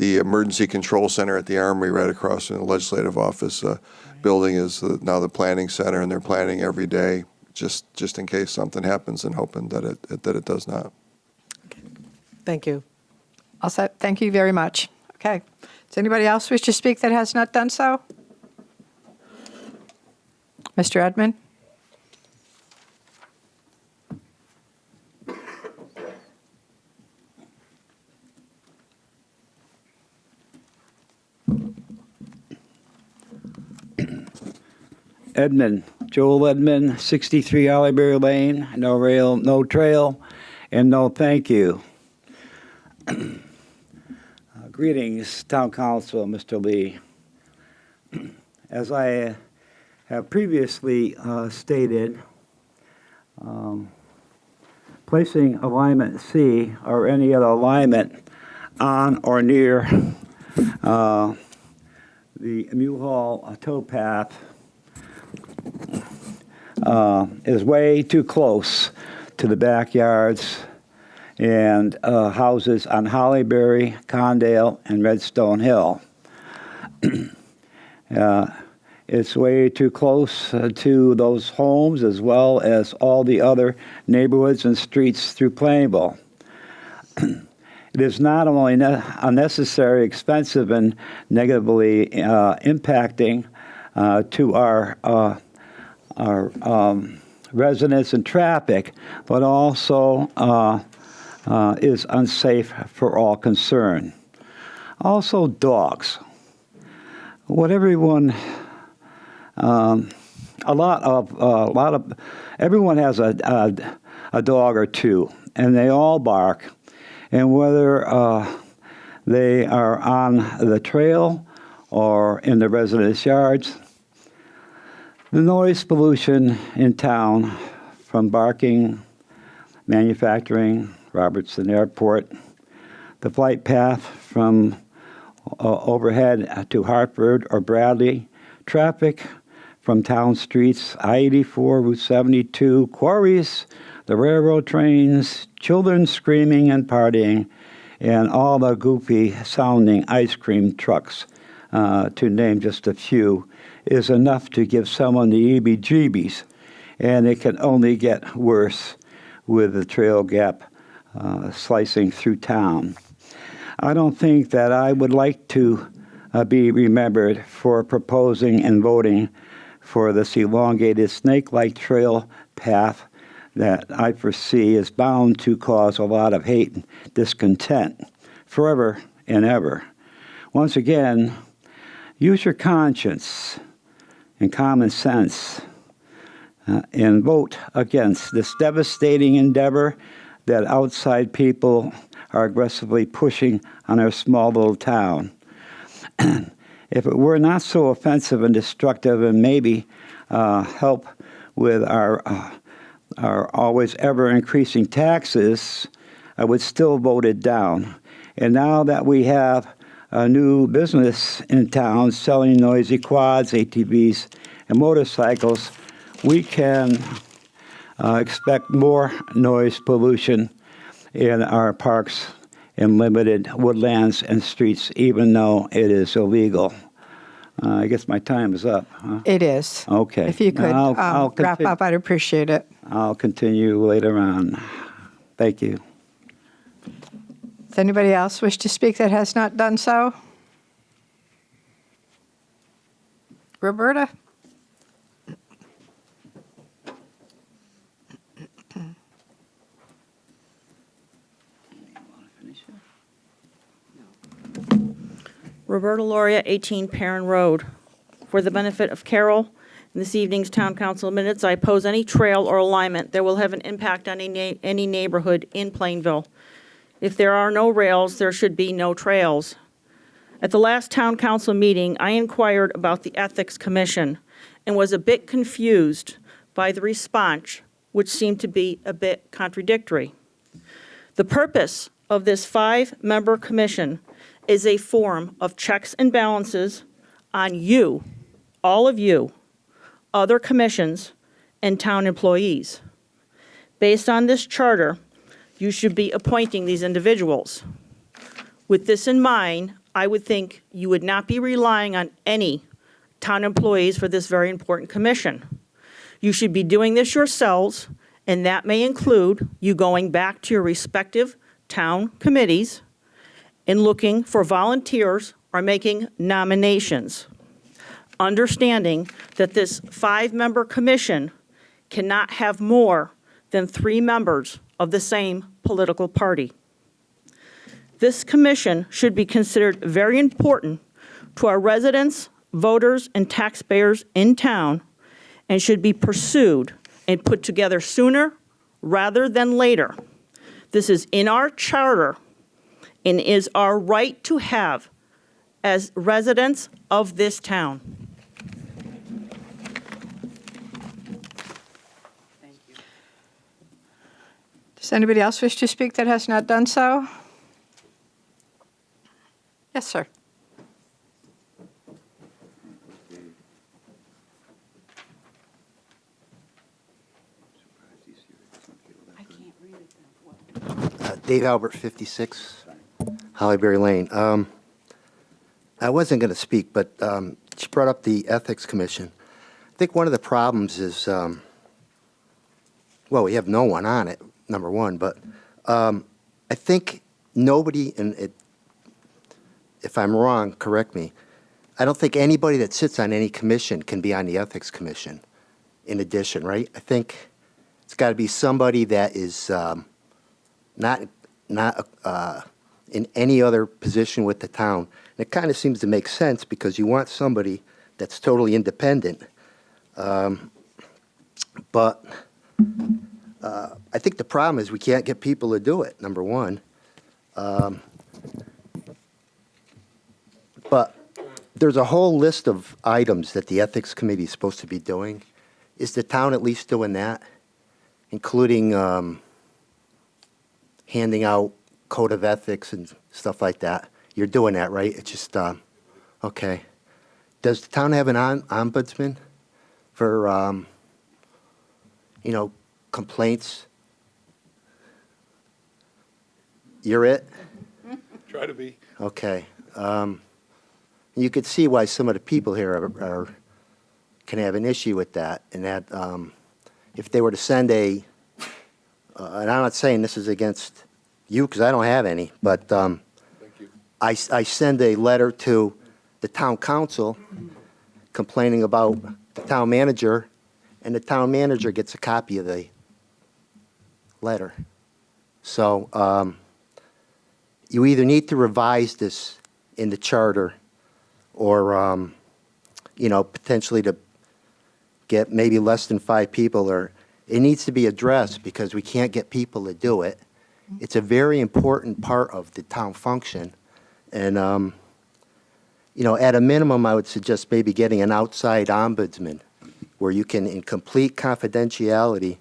the Emergency Control Center at the Armory right across from the Legislative Office building is now the planning center, and they're planning every day just in case something happens and hoping that it does not. Thank you. All set. Thank you very much. Okay. Does anybody else wish to speak that has not done so? Mr. Edmund? Edmund, Joel Edmund, 63 Ollyberry Lane, no rail, no trail, and no thank you. Greetings, Town Council, Mr. Lee. As I have previously stated, placing alignment C or any other alignment on or near the Mulehall towpath is way too close to the backyards and houses on Hollyberry, Condale, and Redstone Hill. It's way too close to those homes as well as all the other neighborhoods and streets through Plainville. It is not only unnecessary, expensive, and negatively impacting to our residents and traffic, but also is unsafe for all concerned. Also, dogs. What everyone, everyone has a dog or two, and they all bark. And whether they are on the trail or in the residents' yards, the noise pollution in town from barking, manufacturing, Robertson Airport, the flight path from overhead to Hartford or Bradley, traffic from town streets, I-84, Route 72, quarries, the railroad trains, children screaming and partying, and all the goofy sounding ice cream trucks, to name just a few, is enough to give someone the heebie-jeebies, and it can only get worse with the trail gap slicing through town. I don't think that I would like to be remembered for proposing and voting for this elongated snake-like trail path that I foresee is bound to cause a lot of hate and discontent forever and ever. Once again, use your conscience and common sense and vote against this devastating endeavor that outside people are aggressively pushing on our small little town. If it were not so offensive and destructive and maybe help with our always ever increasing taxes, I would still vote it down. And now that we have a new business in town selling noisy quads, ATVs, and motorcycles, we can expect more noise pollution in our parks and limited woodlands and streets, even though it is illegal. I guess my time is up. Huh? It is. Okay. If you could I'll wrap up, I'd appreciate it. I'll continue later on. Thank you. Does anybody else wish to speak that has not done so? Roberta? Roberta Loria, 18 Perrin Road. For the benefit of Carol, in this evening's Town Council minutes, I oppose any trail or alignment that will have an impact on any neighborhood in Plainville. If there are no rails, there should be no trails. At the last Town Council meeting, I inquired about the Ethics Commission and was a bit confused by the response, which seemed to be a bit contradictory. The purpose of this 5-member commission is a form of checks and balances on you, all of you, other commissions, and town employees. Based on this charter, you should be appointing these individuals. With this in mind, I would think you would not be relying on any town employees for this very important commission. You should be doing this yourselves, and that may include you going back to your respective town committees and looking for volunteers or making nominations, understanding that this 5-member commission cannot have more than 3 members of the same political party. This commission should be considered very important to our residents, voters, and taxpayers in town, and should be pursued and put together sooner rather than later. This is in our charter and is our right to have as residents of this town. Does anybody else wish to speak that has not done so? Yes, sir. Dave Albert, 56, Hollyberry Lane. I wasn't going to speak, but she brought up the Ethics Commission. I think one of the problems is, well, we have no one on it, number one, but I think nobody, and if I'm wrong, correct me, I don't think anybody that sits on any commission can be on the Ethics Commission in addition, right? I think it's got to be somebody that is not in any other position with the town. And it kind of seems to make sense because you want somebody that's totally independent. But I think the problem is we can't get people to do it, number one. But there's a whole list of items that the Ethics Committee is supposed to be doing. Is the town at least doing that? Including handing out code of ethics and stuff like that. You're doing that, right? It's just, okay. Does the town have an ombudsman for, complaints? You're it? Try to be. Okay. You could see why some of the people here can have an issue with that, and that if they were to send and I'm not saying this is against you because I don't have any, but Thank you. I send a letter to the town council complaining about the town manager, and the town manager gets a copy of the letter. So you either need to revise this in the charter or, potentially to get maybe less than 5 people, or it needs to be addressed because we can't get people to do it. It's a very important part of the town function. And, at a minimum, I would suggest maybe getting an outside ombudsman where you can, in complete confidentiality,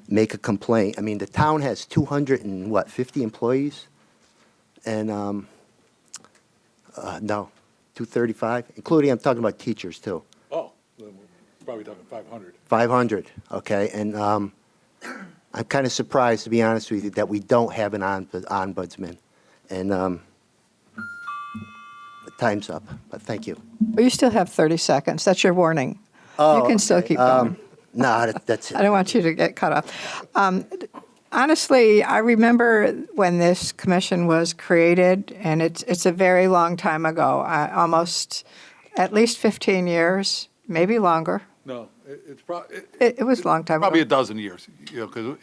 make a complaint. I mean, the town has 250 employees? And, no, 235, including, I'm talking about teachers, too. Oh, then we're probably talking 500. 500, okay. And I'm kind of surprised, to be honest with you, that we don't have an ombudsman. And time's up, but thank you. Well, you still have 30 seconds. That's your warning. Oh, You can still okay. keep going. No, that's it. I don't want you to get cut off. Honestly, I remember when this commission was created, and it's a very long time ago, almost at least 15 years, maybe longer. No, it's probably. It was a long time Probably a ago. dozen years, because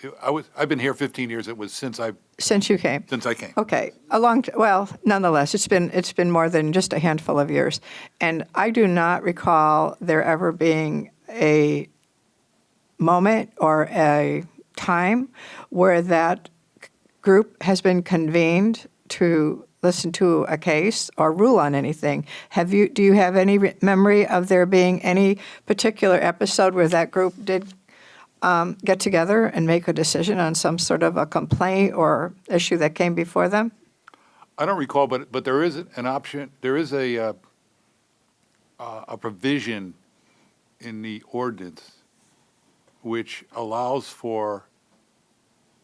I've been here 15 years. It was since I Since you came. came. Okay, well, nonetheless, it's been more than just a handful of years. And I do not recall there ever being a moment or a time where that group has been convened to listen to a case or rule on anything. Do you have any memory of there being any particular episode where that group did get together and make a decision on some sort of a complaint or issue that came before them? I don't recall, but there is an option. There is a provision in the ordinance which allows to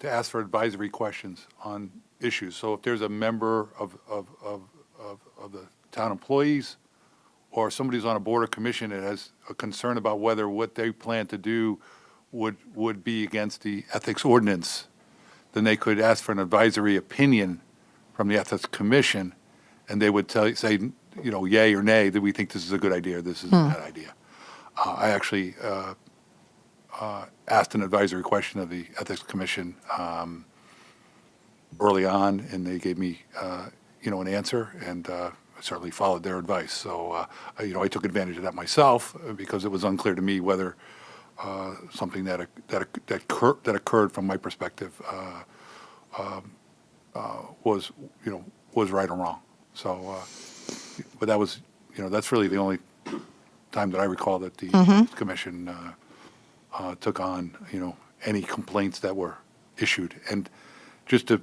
ask for advisory questions on issues. So if there's a member of of the town employees, or somebody's on a board or commission that has a concern about whether what they plan to do would be against the ethics ordinance, then they could ask for an advisory opinion from the ethics commission, and they would say, yay or nay, that we think this is a good idea, this is a bad idea. I actually asked an advisory question of the ethics commission early on, and they gave me, an answer, and I certainly followed their advice. So, I took advantage of that myself because it was unclear to me whether something that occurred from my perspective was right or wrong. So, but that was, that's really the only time that I recall that the commission took on, any complaints that were issued. And just to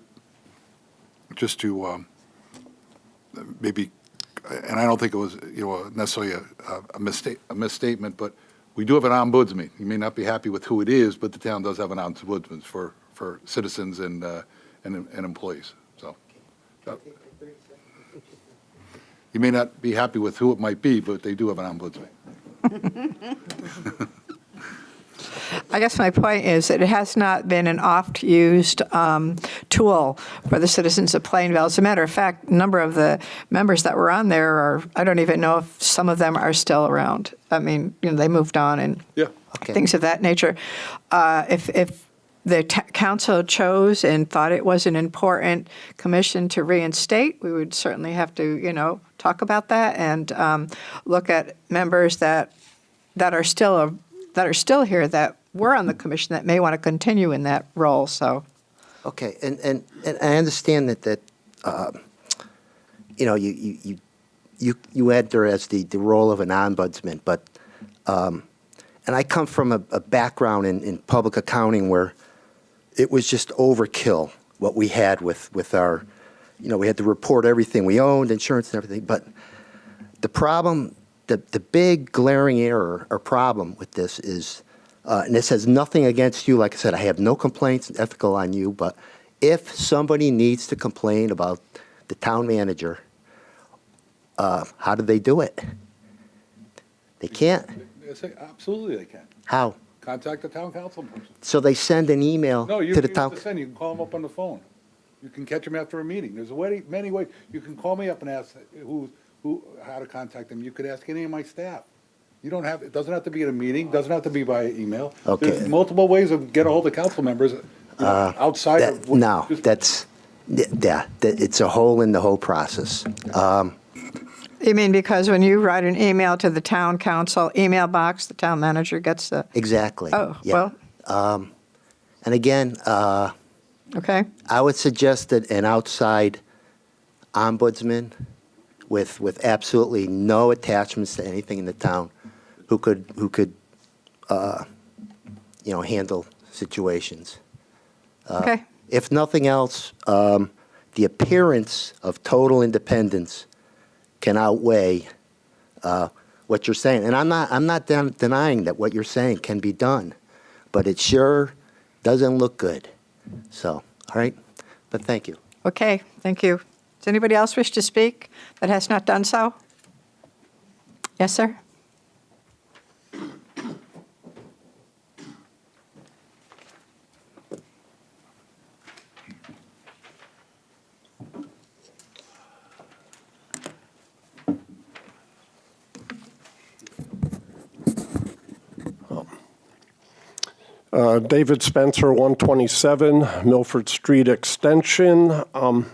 maybe, and I don't think it was, necessarily a misstatement, but we do have an ombudsman. You may not be happy with who it is, but the town does have an ombudsman for citizens and employees. So you may not be happy with who it might be, but they do have an ombudsman. I guess my point is that it has not been an oft-used tool for the citizens of Plainville. As a matter of fact, a number of the members that were on there I don't even know if some of them are still around. I mean, they moved on and things of that nature. If the council chose and thought it was an important commission to reinstate, we would certainly have to, talk about that and look at members that are still here that were on the commission that may want to continue in that role. So, Okay, and I understand that you enter as the role of an ombudsman, but and I come from a background in public accounting where it was just overkill what we had with our, we had to report everything we owned, insurance and everything. But the problem, the big glaring error or problem with this is, and this has nothing against you. Like I said, I have no complaints ethical on you. But if somebody needs to complain about the town manager, how do they do it? They can't. Absolutely, they can. How? Contact the town council person. So they send an email to the town. You can call them up on the phone. You can catch them after a meeting. There's many ways. You can call me up and ask how to contact them. You could ask any of my staff. It doesn't have to be at a meeting, doesn't have to be by email. Okay. There's multiple ways of get a hold of council members outside of. It's a hole in the whole process. you mean because when you write an email to the town council email box, the town manager gets the. Exactly. Oh, yeah. well. And again, okay. I would suggest that an outside ombudsman with absolutely no attachments to anything in the town, who could handle situations. Okay. If nothing else, the appearance of total independence can outweigh what you're saying. And I'm not denying that what you're saying can be done, but it sure doesn't look good. So, all right. But thank you. Okay, thank you. Does anybody else wish to speak that has not done so? Yes, sir? David Spencer, 127 Milford Street Extension. I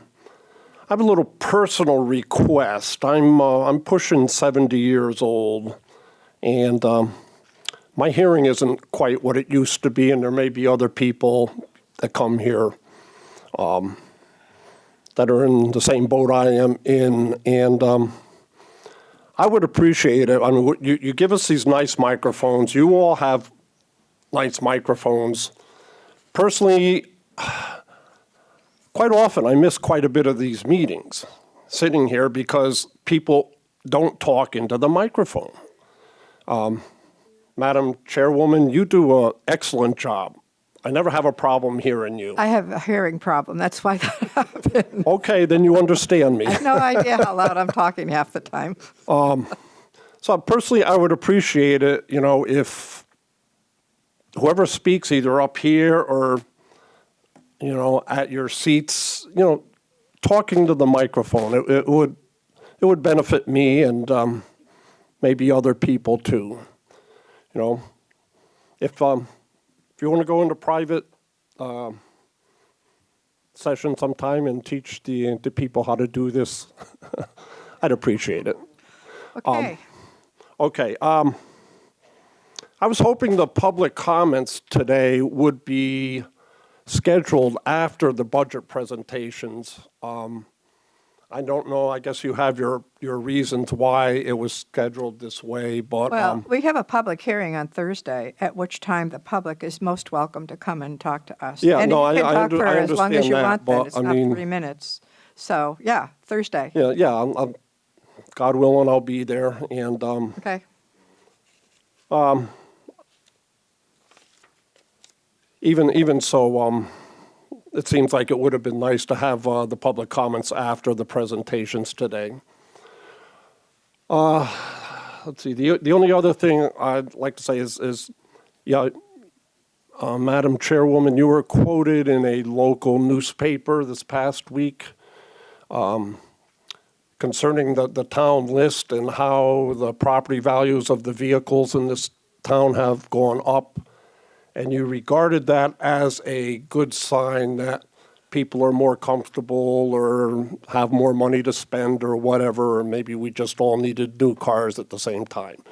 have a little personal request. I'm pushing 70 years old, and my hearing isn't quite what it used to be, and there may be other people that come here that are in the same boat I am in, and I would appreciate it. I mean, you give us these nice microphones. You all have nice microphones. Personally, quite often I miss quite a bit of these meetings sitting here because people don't talk into the microphone. Madam Chairwoman, you do an excellent job. I never have a problem hearing you. I have a hearing problem. That's why that happened. Okay, then you understand me. I have no idea how loud I'm talking half the time. So personally, I would appreciate it, if whoever speaks either up here or, at your seats, talking to the microphone, it would benefit me and maybe other people too. If you want to go into private session sometime and teach the people how to do this, I'd appreciate it. Okay. Okay. I was hoping the public comments today would be scheduled after the budget presentations. I don't know, I guess you have your reasons why it was scheduled this way, but... Well, we have a public hearing on Thursday, at which time the public is most welcome to come and talk to us. Yeah, and no, you can talk for I as long as understand you that, want, then. but, It's I not mean- 3 minutes. So, yeah, Thursday. Yeah, God willing, I'll be there, and... Okay. Even so, it seems like it would have been nice to have the public comments after the presentations today. Let's see, the only other thing I'd like to say is Madam Chairwoman, you were quoted in a local newspaper this past week concerning the town list and how the property values of the vehicles in this town have gone up. And you regarded that as a good sign that people are more comfortable or have more money to spend or whatever, or maybe we just all needed new cars at the same time.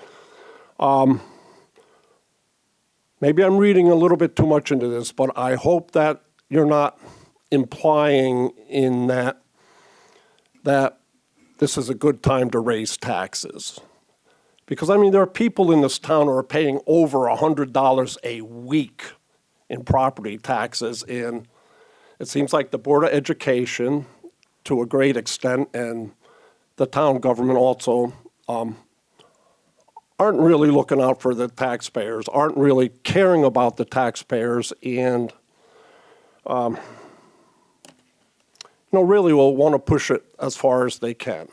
Maybe I'm reading a little bit too much into this, but I hope that you're not implying in that this is a good time to raise taxes. Because, there are people in this town who are paying over $100 a week in property taxes, and it seems like the Board of Education, to a great extent, and the town government also, aren't really looking out for the taxpayers, aren't really caring about the taxpayers, and, really will want to push it as far as they can.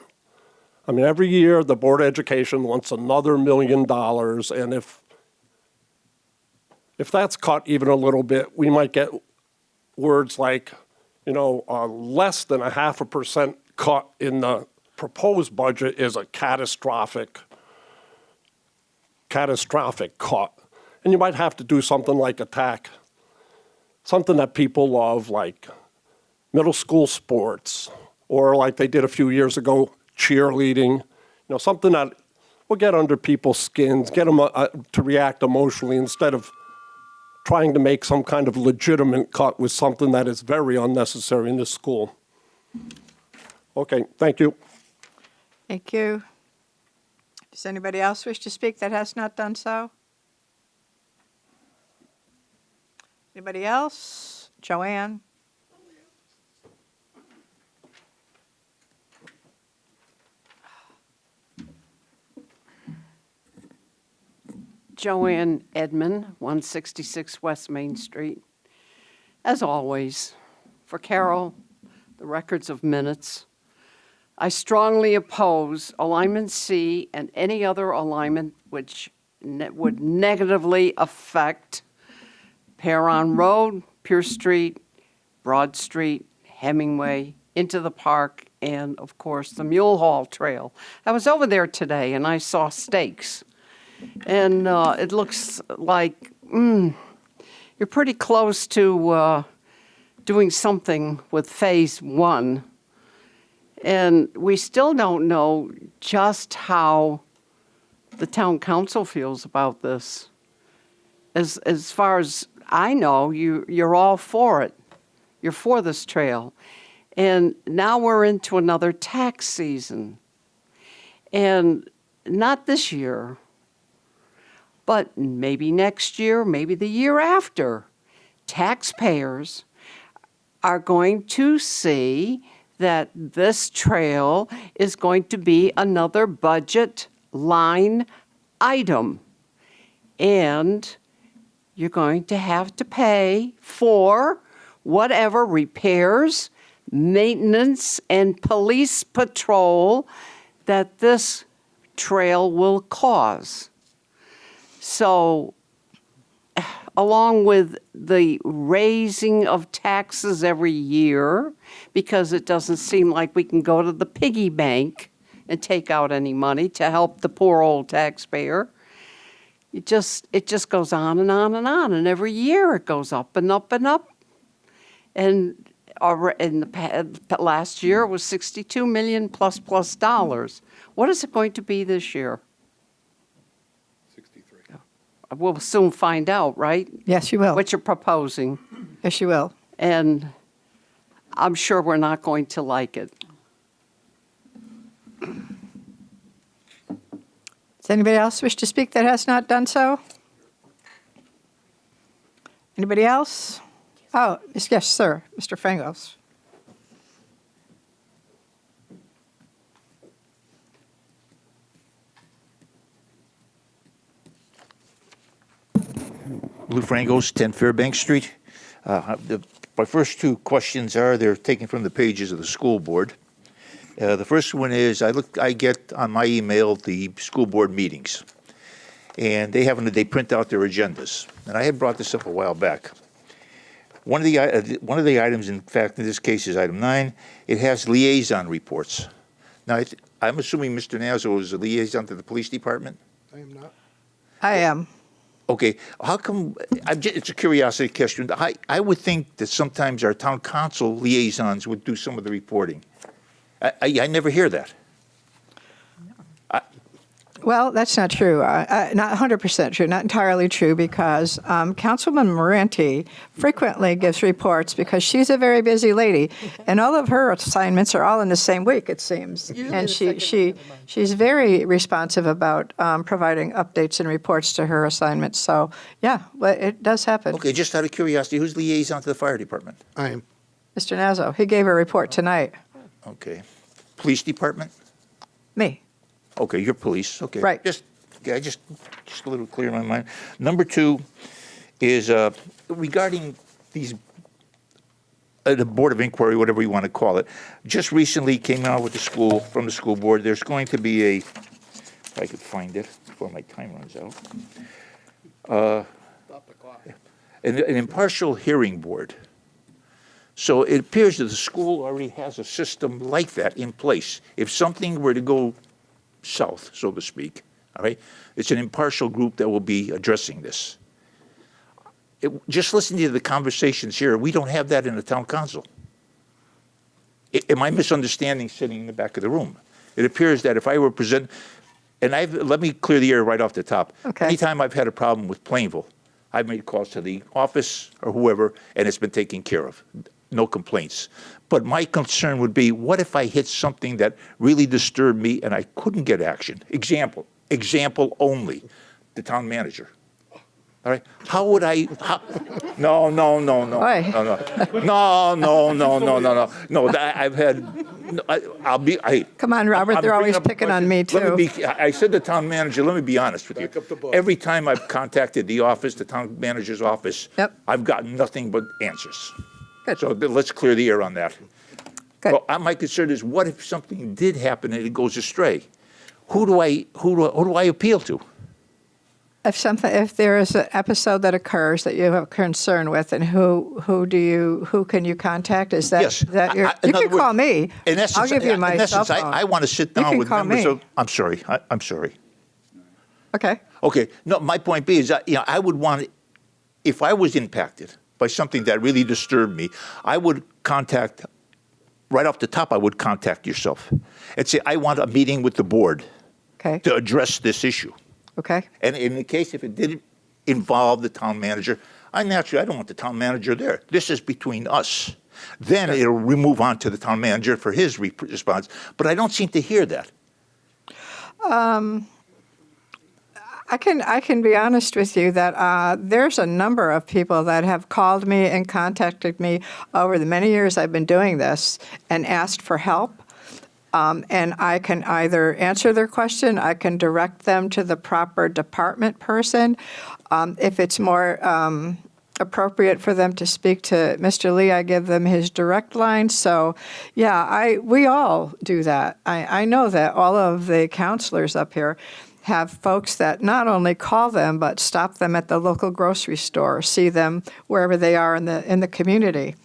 Every year, the Board of Education wants another $1 million, and if that's cut even a little bit, we might get words like, less than 0.5% cut in the proposed budget is a catastrophic cut. And you might have to do something like attack something that people love, like middle school sports, or like they did a few years ago, cheerleading, something that will get under people's skins, get them to react emotionally instead of trying to make some kind of legitimate cut with something that is very unnecessary in this school. Okay, thank you. Thank you. Does anybody else wish to speak that has not done so? Anybody else? Joanne? Joanne Edmond, 166 West Main Street. As always, for Carol, the records of minutes, I strongly oppose alignment C and any other alignment which would negatively affect Perron Road, Pierce Street, Broad Street, Hemingway, into the park, and of course the Mule Hall Trail. I was over there today and I saw stakes. And it looks like you're pretty close to doing something with phase 1. And we still don't know just how the town council feels about this. As far as I know, you're all for it. You're for this trail. And now we're into another tax season. And not this year, but maybe next year, maybe the year after, taxpayers are going to see that this trail is going to be another budget line item. And you're going to have to pay for whatever repairs, maintenance, and police patrol that this trail will cause. So, along with the raising of taxes every year, because it doesn't seem like we can go to the piggy bank and take out any money to help the poor old taxpayer. It just goes on and on and on, and every year it goes up and up and up. And last year it was $62 million plus dollars. What is it going to be this year? 63. We'll soon find out, right? Yes, you will. What you're proposing. Yes, you will. And I'm sure we're not going to like it. Does anybody else wish to speak that has not done so? Anybody else? Oh, yes, sir, Mr. Frangos. Lou Frangos, 10 Fairbank Street. My first two questions they're taken from the pages of the school board. The first one is, I get on my email the school board meetings, and they print out their agendas. And I had brought this up a while back. One of the items, in fact, in this case is item 9. It has liaison reports. Now, I'm assuming Mr. Nazzo is a liaison to the police department? I am not. I am. Okay, how come, it's a curiosity question. I would think that sometimes our town council liaisons would do some of the reporting. I never hear that. Well, that's not true. Not 100% true, not entirely true, because Councilwoman Moranti frequently gives reports because she's a very busy lady, and all of her assignments are all in the same week, it seems. And she's very responsive about providing updates and reports to her assignments. So, yeah, well, it does happen. Okay, just out of curiosity, who's liaison to the fire department? I am. Mr. Nazzo, he gave a report tonight. Okay. Police department? Me. Okay, you're police, okay. Right. Just a little clear in my mind. Number 2 is regarding these, the Board of Inquiry, whatever you want to call it, just recently came out with from the school board, there's going to be if I could find it before my time runs out. Stop the clock. An impartial hearing board. So it appears that the school already has a system like that in place. If something were to go south, so to speak, all right, it's an impartial group that will be addressing this. Just listening to the conversations here, we don't have that in the town council. Am I misunderstanding sitting in the back of the room? It appears that if I were and let me clear the air right off the top. Okay. Anytime I've had a problem with Plainville, I've made calls to the office or whoever, and it's been taken care of. No complaints. But my concern would be, what if I hit something that really disturbed me and I couldn't get action? Example only, the town manager. All right, how would I, no. I've had, Come on, Robert, they're always picking on me, too. I said the town manager, let me be honest with you. Every time I've contacted the office, the town manager's office, Yep. I've gotten nothing but answers. Good. So let's clear the air on that. Good. Well, my concern is, what if something did happen and it goes astray? Who do I appeal to? If there is an episode that occurs that you have concern with, and who can you contact? Is that, Yes. you can call me. In essence, I'll give you my cell phone. I want to sit You down can with call members me. of. I'm sorry. I'm sorry. Okay. Okay. No, my point being is, I would want, if I was impacted by something that really disturbed me, I would contact, right off the top, I would contact yourself and say, I want a meeting with the board to address this issue. Okay. And in the case, if it didn't involve the town manager, I don't want the town manager there. This is between us. Then it'll move on to the town manager for his response. But I don't seem to hear that. I can be honest with you that there's a number of people that have called me and contacted me over the many years I've been doing this and asked for help. And I can either answer their question, I can direct them to the proper department person. If it's more appropriate for them to speak to Mr. Lee, I give them his direct line. So, yeah, we all do that. I know that all of the counselors up here have folks that not only call them, but stop them at the local grocery store, see them wherever they are in the community.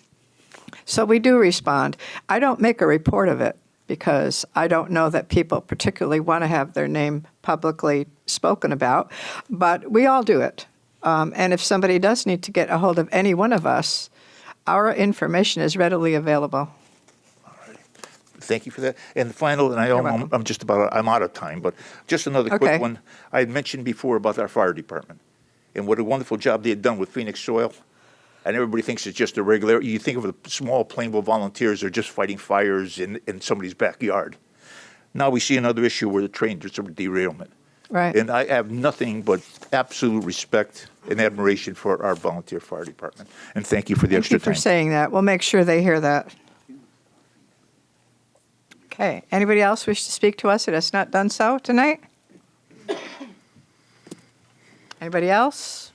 So we do respond. I don't make a report of it because I don't know that people particularly want to have their name publicly spoken about, but we all do it. And if somebody does need to get a hold of any one of us, our information is readily available. Thank you for that. And the final, and I'm out of time, but just another Okay. quick one. I had mentioned before about our fire department and what a wonderful job they had done with Phoenix Soil. And everybody thinks it's just a regular, you think of the small Plainville volunteers are just fighting fires in somebody's backyard. Now we see another issue where the train, there's a derailment. Right. And I have nothing but absolute respect and admiration for our volunteer fire department. And thank you for the Thank extra you for time. saying that. We'll make sure they hear that. Okay. Anybody else wish to speak to us that has not done so tonight? Anybody else?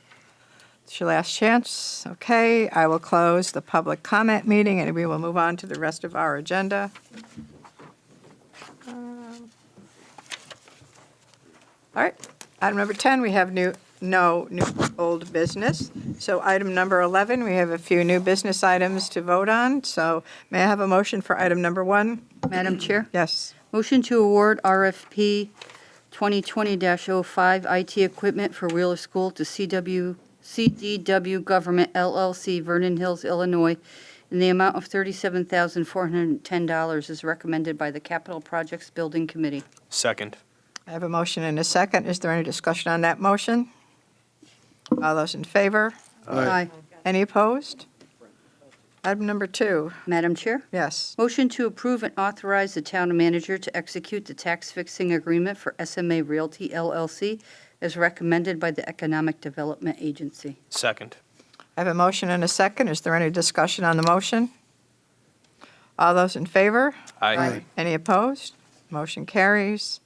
It's your last chance. Okay. I will close the public comment meeting and we will move on to the rest of our agenda. All right. Item number 10, we have no new old business. So item number 11, we have a few new business items to vote on. So may I have a motion for item number 1? Madam Chair? Yes. Motion to award RFP 2020-05 IT equipment for Wheeler School to CDW Government LLC, Vernon Hills, Illinois, in the amount of $37,410 as recommended by the Capital Projects Building Committee. Second. I have a motion and a second. Is there any discussion on that motion? All those in favor? Aye. Any opposed? Item number 2. Madam Chair? Yes. Motion to approve and authorize the town manager to execute the tax fixing agreement for SMA Realty LLC as recommended by the Economic Development Agency. Second. I have a motion and a second. Is there any discussion on the motion? All those in favor? Aye. Any opposed? Motion carries.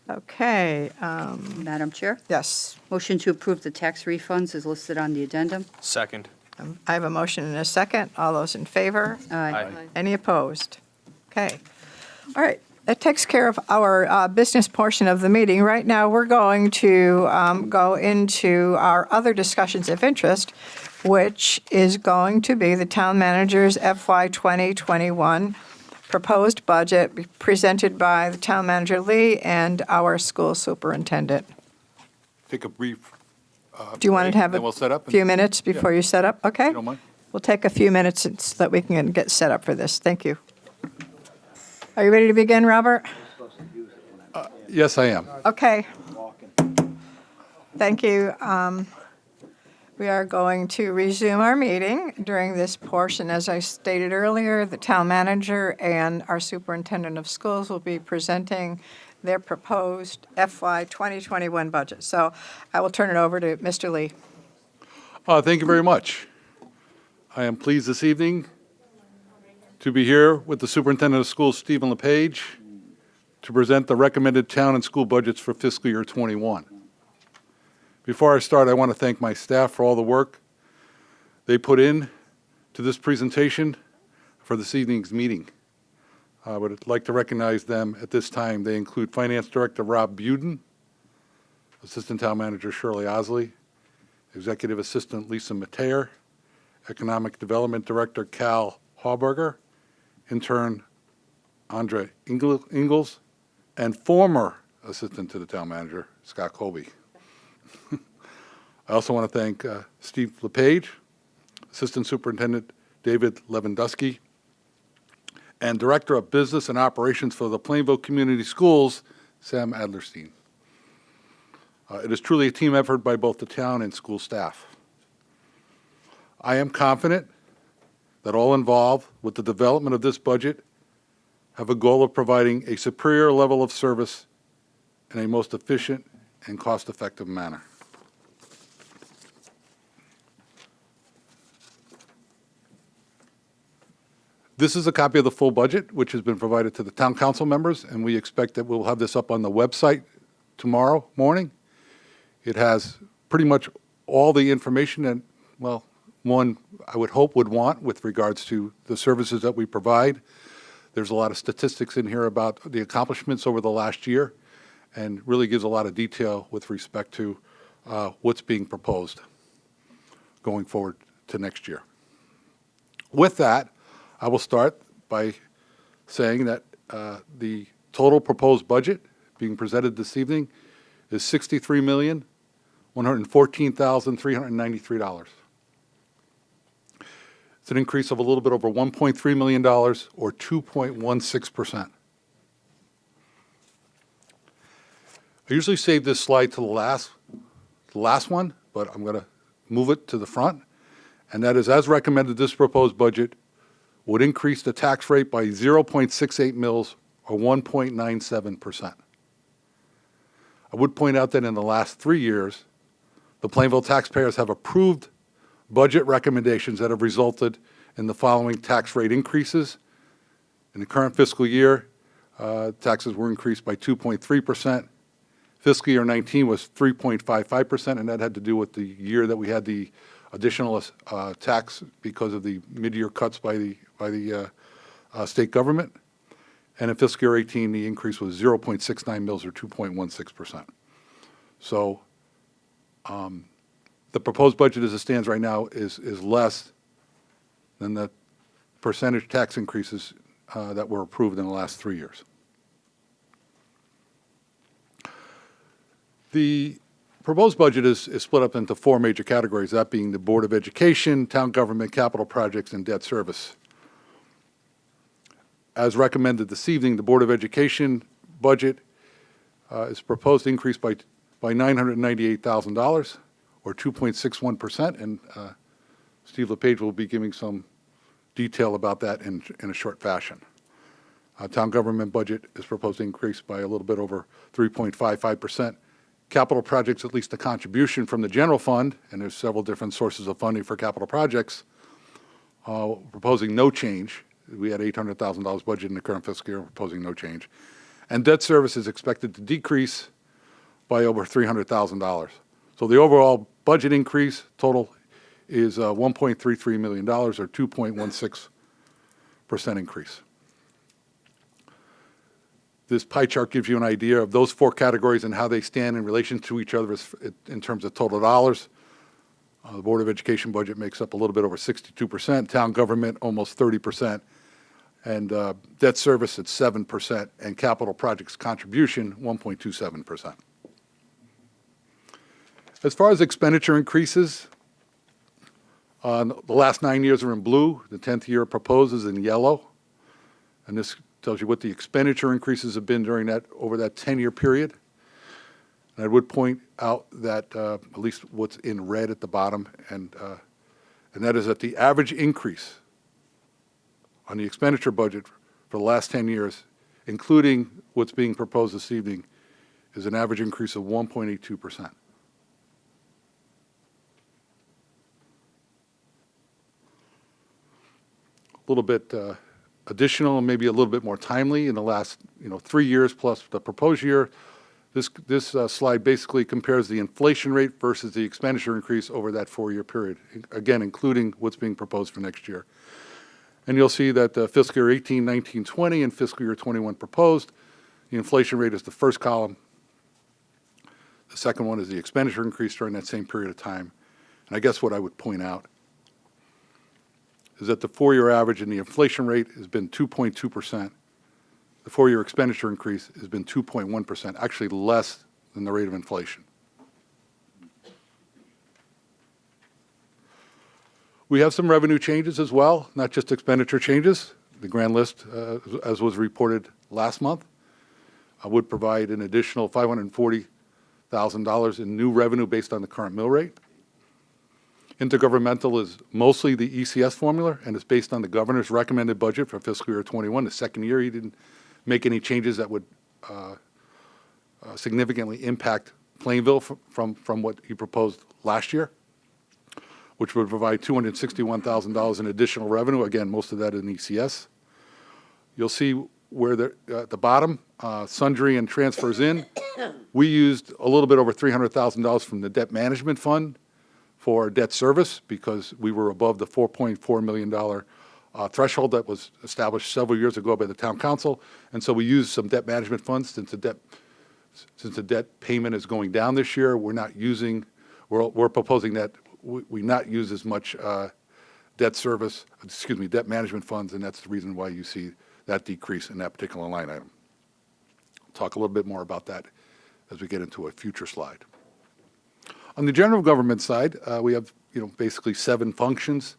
Okay. Madam Chair? Yes. Motion to approve the tax refunds is listed on the addendum. Second. I have a motion and a second. All those in favor? Aye. Any opposed? Okay. All right. That takes care of our business portion of the meeting. Right now, we're going to go into our other discussions of interest, which is going to be the town manager's FY 2021 proposed budget presented by the town manager Lee and our school superintendent. Take a brief Do you want break, to have then a we'll set up and- few minutes before you set up? Okay. You don't mind? We'll take a few minutes so that we can get set up for this. Thank you. Are you ready to begin, Robert? Yes, I am. Okay. Thank you. We are going to resume our meeting. During this portion, as I stated earlier, the town manager and our superintendent of schools will be presenting their proposed FY 2021 budget. So I will turn it over to Mr. Lee. Thank you very much. I am pleased this evening to be here with the Superintendent of Schools, Stephen LePage, to present the recommended town and school budgets for fiscal year '21. Before I start, I want to thank my staff for all the work they put in to this presentation for this evening's meeting. I would like to recognize them at this time. They include Finance Director Rob Buden, Assistant Town Manager Shirley Osley, Executive Assistant Lisa Mateer, Economic Development Director Cal Hauberger, Intern Andre Ingalls, and former Assistant to the Town Manager Scott Colby. I also want to thank Steve LePage, Assistant Superintendent David Lewandowski, and Director of Business and Operations for the Plainville Community Schools, Sam Adlerstein. It is truly a team effort by both the town and school staff. I am confident that all involved with the development of this budget have a goal of providing a superior level of service in a most efficient and cost-effective manner. This is a copy of the full budget, which has been provided to the town council members, and we expect that we'll have this up on the website tomorrow morning. It has pretty much all the information that, well, one I would hope would want with regards to the services that we provide. There's a lot of statistics in here about the accomplishments over the last year, and really gives a lot of detail with respect to what's being proposed going forward to next year. With that, I will start by saying that the total proposed budget being presented this evening is $63,114,393. It's an increase of a little bit over $1.3 million, or 2.16%. I usually save this slide to the last one, but I'm going to move it to the front. And that is, as recommended, this proposed budget would increase the tax rate by 0.68 mils, or 1.97%. I would point out that in the last 3 years, the Plainville taxpayers have approved budget recommendations that have resulted in the following tax rate increases. In the current fiscal year, taxes were increased by 2.3%. Fiscal year 19 was 3.55%, and that had to do with the year that we had the additional tax because of the mid-year cuts by the state government. And in fiscal year 18, the increase was 0.69 mils, or 2.16%. So the proposed budget as it stands right now is less than the percentage tax increases that were approved in the last 3 years. The proposed budget is split up into 4 major categories, that being the Board of Education, town government, capital projects, and debt service. As recommended this evening, the Board of Education budget is proposed to increase by $998,000, or 2.61%, and Steve LePage will be giving some detail about that in a short fashion. Town government budget is proposed to increase by a little bit over 3.55%. Capital projects, at least the contribution from the general fund, and there's several different sources of funding for capital projects, proposing no change. We had $800,000 budget in the current fiscal year, proposing no change. And debt service is expected to decrease by over $300,000. So the overall budget increase total is $1.33 million, or 2.16% increase. This pie chart gives you an idea of those 4 categories and how they stand in relation to each other in terms of total dollars. The Board of Education budget makes up a little bit over 62%, town government almost 30%, and debt service at 7%, and capital projects contribution 1.27%. As far as expenditure increases, the last 9 years are in blue, the 10th year proposed is in yellow, and this tells you what the expenditure increases have been over that 10-year period. And I would point out that at least what's in red at the bottom, and that is that the average increase on the expenditure budget for the last 10 years, including what's being proposed this evening, is an average increase of 1.82%. A little bit additional and maybe a little bit more timely in the last 3 years plus the proposed year. This slide basically compares the inflation rate versus the expenditure increase over that 4-year period, again, including what's being proposed for next year. And you'll see that the fiscal year 18, 19, 20, and fiscal year 21 proposed, the inflation rate is the first column. The second one is the expenditure increase during that same period of time. And I guess what I would point out is that the 4-year average in the inflation rate has been 2.2%. The 4-year expenditure increase has been 2.1%, actually less than the rate of inflation. We have some revenue changes as well, not just expenditure changes. The grand list, as was reported last month, would provide an additional $540,000 in new revenue based on the current mill rate. Intergovernmental is mostly the ECS formula, and it's based on the governor's recommended budget for fiscal year 21. The second year, he didn't make any changes that would significantly impact Plainville from what he proposed last year, which would provide $261,000 in additional revenue. Again, most of that in ECS. you'll see where at the bottom, sundry and transfers in. We used a little bit over $300,000 from the debt management fund for debt service because we were above the $4.4 million threshold that was established several years ago by the town council. And so we used some debt management funds since the debt payment is going down this year. We're proposing that we not use as much debt management funds, and that's the reason why you see that decrease in that particular line item. I'll talk a little bit more about that as we get into a future slide. On the general government side, we have basically 7 functions.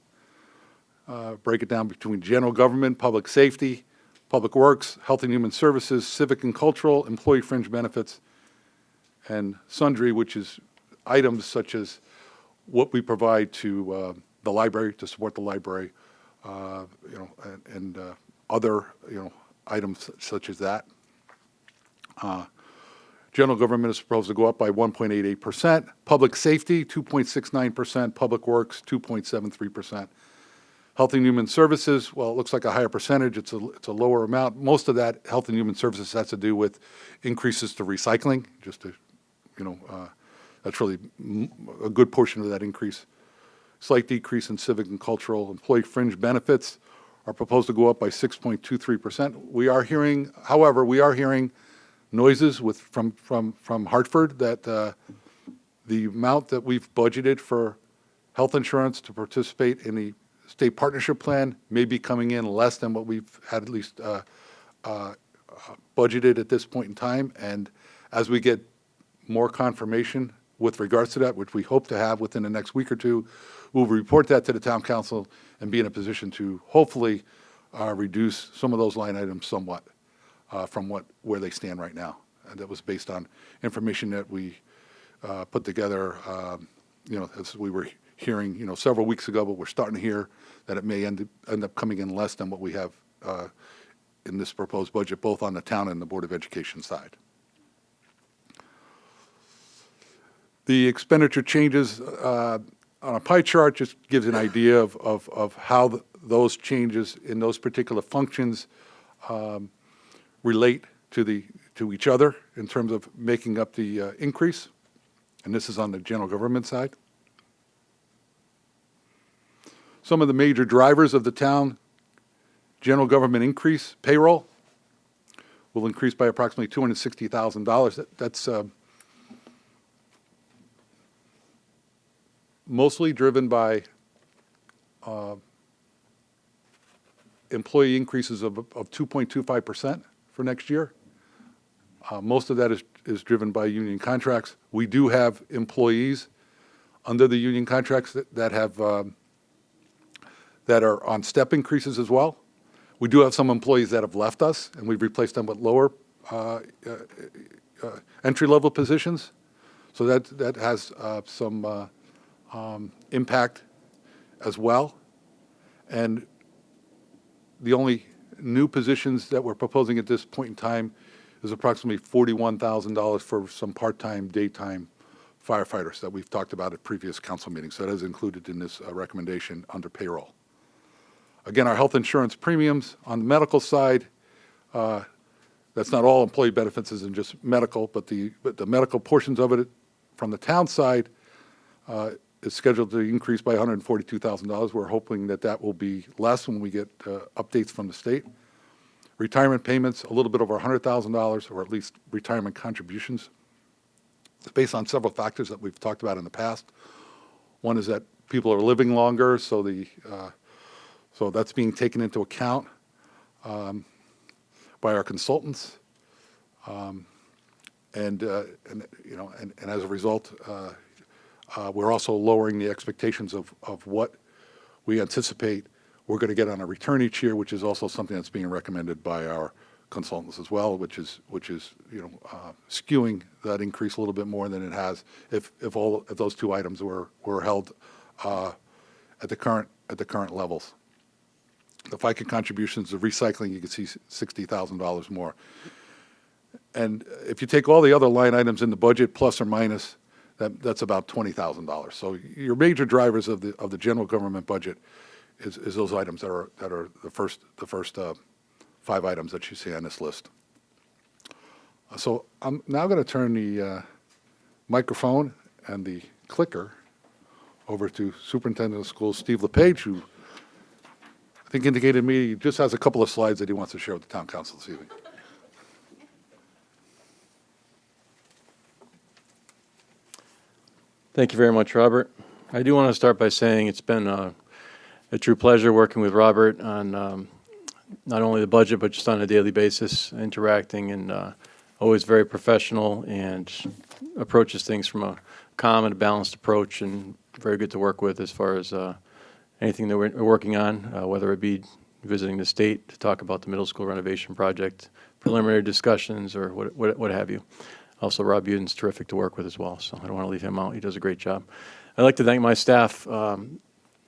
Break it down between general government, public safety, public works, health and human services, civic and cultural, employee fringe benefits, and sundry, which is items such as what we provide to the library to support the library, and other items such as that. General government is proposed to go up by 1.88%. Public safety, 2.69%. Public works, 2.73%. Health and human services, well, it looks like a higher percentage. It's a lower amount. Most of that health and human services has to do with increases to recycling. That's really a good portion of that increase. Slight decrease in civic and cultural. Employee fringe benefits are proposed to go up by 6.23%. However, we are hearing noises from Hartford that the amount that we've budgeted for health insurance to participate in the state partnership plan may be coming in less than what we've had at least budgeted at this point in time. And as we get more confirmation with regards to that, which we hope to have within the next week or two, we'll report that to the town council and be in a position to hopefully reduce some of those line items somewhat from where they stand right now. And that was based on information that we put together, as we were hearing, several weeks ago, but we're starting to hear that it may end up coming in less than what we have in this proposed budget, both on the town and the Board of Education side. The expenditure changes on a pie chart just gives an idea of how those changes in those particular functions relate to each other in terms of making up the increase. And this is on the general government side. Some of the major drivers of the town general government increase, payroll will increase by approximately $260,000. That's mostly driven by employee increases of 2.25% for next year. Most of that is driven by union contracts. We do have employees under the union contracts that are on step increases as well. We do have some employees that have left us, and we've replaced them with lower entry-level positions. So that has some impact as well. And the only new positions that we're proposing at this point in time is approximately $41,000 for some part-time, daytime firefighters that we've talked about at previous council meetings. So that is included in this recommendation under payroll. Again, our health insurance premiums on the medical side, that's not all employee benefits isn't just medical, but the medical portions of it from the town side is scheduled to increase by $142,000. We're hoping that will be less when we get updates from the state. Retirement payments, a little bit over $100,000, or at least retirement contributions. It's based on several factors that we've talked about in the past. One is that people are living longer, so that's being taken into account by our consultants, and as a result, we're also lowering the expectations of what we anticipate we're going to get on a return each year, which is also something that's being recommended by our consultants as well, which is skewing that increase a little bit more than it has if those two items were held at the current levels. The FICA contributions of recycling, you can see $60,000 more. And if you take all the other line items in the budget, plus or minus, that's about $20,000. So your major drivers of the general government budget is those items that are the first 5 items that you see on this list. So I'm now going to turn the microphone and the clicker over to Superintendent of Schools Steve LePage, who I think indicated to me he just has a couple of slides that he wants to share with the Town Council this evening. Thank you very much, Robert. I do want to start by saying it's been a true pleasure working with Robert on not only the budget, but just on a daily basis, interacting, and always very professional and approaches things from a calm and a balanced approach, and very good to work with as far as anything that we're working on, whether it be visiting the state to talk about the middle school renovation project, preliminary discussions, or what have you. Also, Rob Uden's terrific to work with as well, so I don't want to leave him out. He does a great job. I'd like to thank my staff.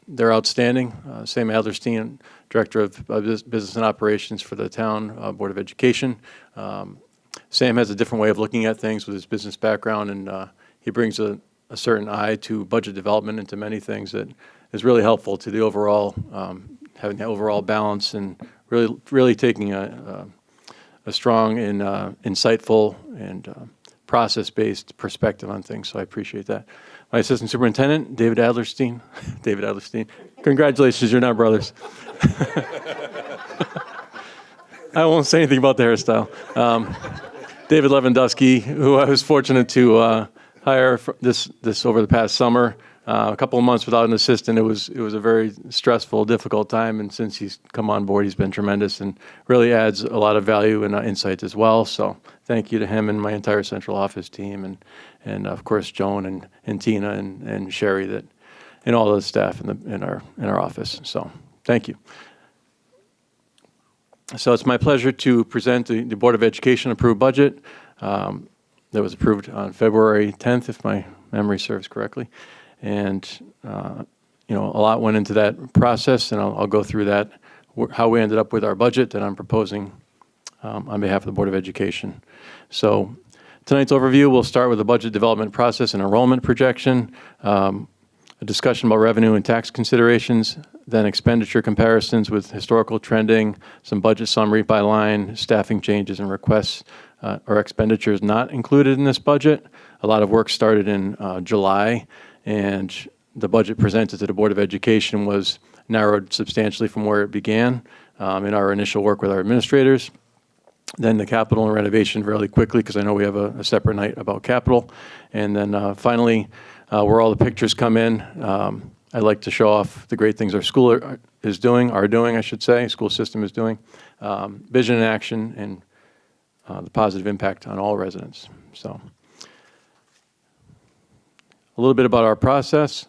They're outstanding. Sam Adlerstein, Director of Business and Operations for the town Board of Education. Sam has a different way of looking at things with his business background, and he brings a certain eye to budget development and to many things that is really helpful to the overall, having the overall balance and really taking a strong and insightful and process-based perspective on things, so I appreciate that. My Assistant Superintendent, David Adlerstein. David Adlerstein, congratulations, you're not brothers. I won't say anything about the hairstyle. David Lewandowski, who I was fortunate to hire this over the past summer. A couple of months without an assistant, it was a very stressful, difficult time, and since he's come on board, he's been tremendous and really adds a lot of value and insight as well. So thank you to him and my entire central office team, and of course Joan and Tina and Sherry and all the staff in our office. So thank you. So it's my pleasure to present the Board of Education approved budget that was approved on February 10th, if my memory serves correctly. And, a lot went into that process, and I'll go through that, how we ended up with our budget that I'm proposing on behalf of the Board of Education. So tonight's overview, we'll start with the budget development process and enrollment projection, a discussion about revenue and tax considerations, then expenditure comparisons with historical trending, some budget summary by line, staffing changes and requests or expenditures not included in this budget. A lot of work started in July, and the budget presented to the Board of Education was narrowed substantially from where it began in our initial work with our administrators. Then the capital and renovation really quickly, because I know we have a separate night about capital. And then finally, where all the pictures come in, I'd like to show off the great things our school is doing, school system is doing, vision in action, and the positive impact on all residents. So a little bit about our process.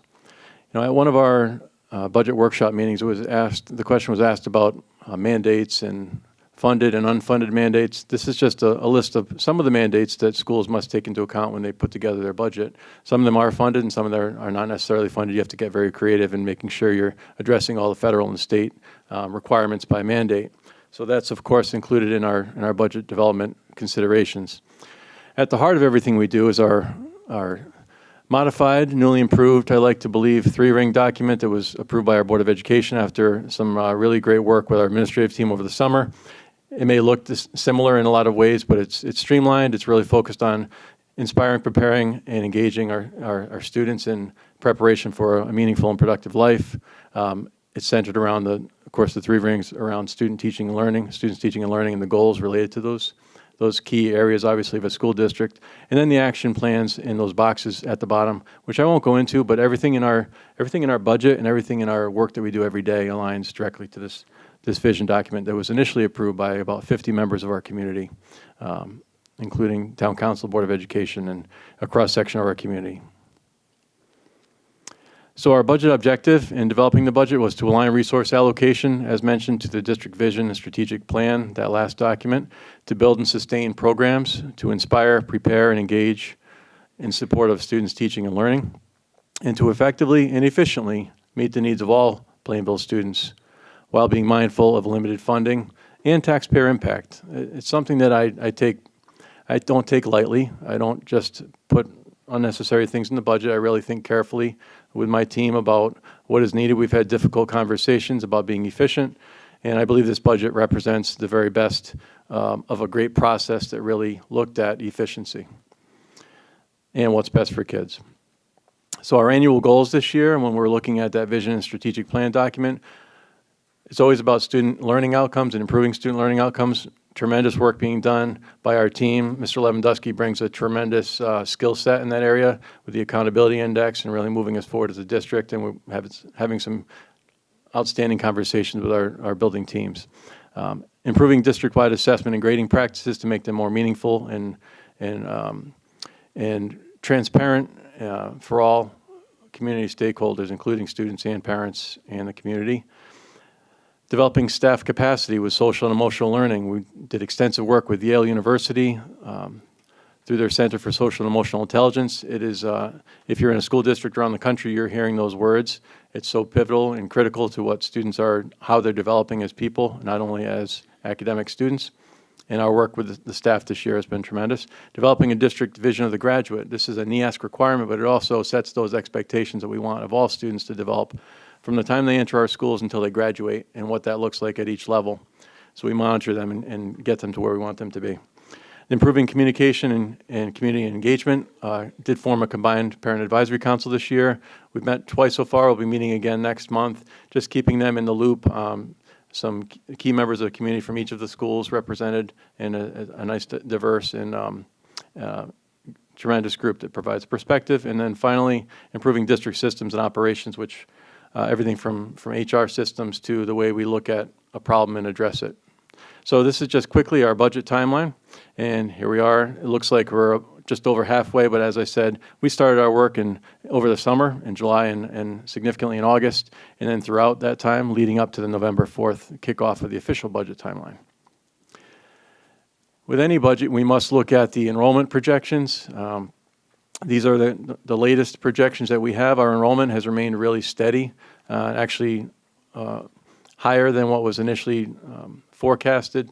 At one of our budget workshop meetings, the question was asked about mandates and funded and unfunded mandates. This is just a list of some of the mandates that schools must take into account when they put together their budget. Some of them are funded and some of them are not necessarily funded. You have to get very creative in making sure you're addressing all the federal and state requirements by mandate. So that's, of course, included in our budget development considerations. At the heart of everything we do is our modified, newly improved, I like to believe, 3-ring document that was approved by our Board of Education after some really great work with our administrative team over the summer. It may look similar in a lot of ways, but it's streamlined. It's really focused on inspiring, preparing, and engaging our students in preparation for a meaningful and productive life. It's centered around, of course, the 3 rings around students teaching and learning, and the goals related to those key areas, obviously, of a school district. And then the action plans in those boxes at the bottom, which I won't go into, but everything in our budget and everything in our work that we do every day aligns directly to this vision document that was initially approved by about 50 members of our community, including Town Council, Board of Education, and a cross-section of our community. So our budget objective in developing the budget was to align resource allocation, as mentioned, to the district vision and strategic plan, that last document, to build and sustain programs, to inspire, prepare, and engage in support of students' teaching and learning, and to effectively and efficiently meet the needs of all Plainville students while being mindful of limited funding and taxpayer impact. It's something that I don't take lightly. I don't just put unnecessary things in the budget. I really think carefully with my team about what is needed. We've had difficult conversations about being efficient And I believe this budget represents the very best of a great process that really looked at efficiency and what's best for kids. So our annual goals this year, and when we're looking at that vision and strategic plan document, it's always about student learning outcomes and improving student learning outcomes. Tremendous work being done by our team. Mr. Lewandowski brings a tremendous skill set in that area with the accountability index and really moving us forward as a district, and we're having some outstanding conversations with our building teams. Improving district-wide assessment and grading practices to make them more meaningful and transparent for all community stakeholders, including students and parents and the community. Developing staff capacity with social and emotional learning. We did extensive work with Yale University through their Center for Social and Emotional Intelligence. It is, if you're in a school district around the country, you're hearing those words. It's so pivotal and critical to what students are, how they're developing as people, not only as academic students. And our work with the staff this year has been tremendous. Developing a district vision of the graduate. This is a NEASC requirement, but it also sets those expectations that we want of all students to develop from the time they enter our schools until they graduate, and what that looks like at each level. So we monitor them and get them to where we want them to be. Improving communication and community engagement. Did form a combined parent advisory council this year. We've met twice so far. We'll be meeting again next month, just keeping them in the loop. Some key members of the community from each of the schools represented, and a nice, diverse, and tremendous group that provides perspective. And then finally, improving district systems and operations, which everything from HR systems to the way we look at a problem and address it. So this is just quickly our budget timeline, and here we are. It looks like we're just over halfway, but as I said, we started our work over the summer in July and significantly in August, and then throughout that time leading up to the November 4th kickoff of the official budget timeline. With any budget, we must look at the enrollment projections. These are the latest projections that we have. Our enrollment has remained really steady, actually higher than what was initially forecasted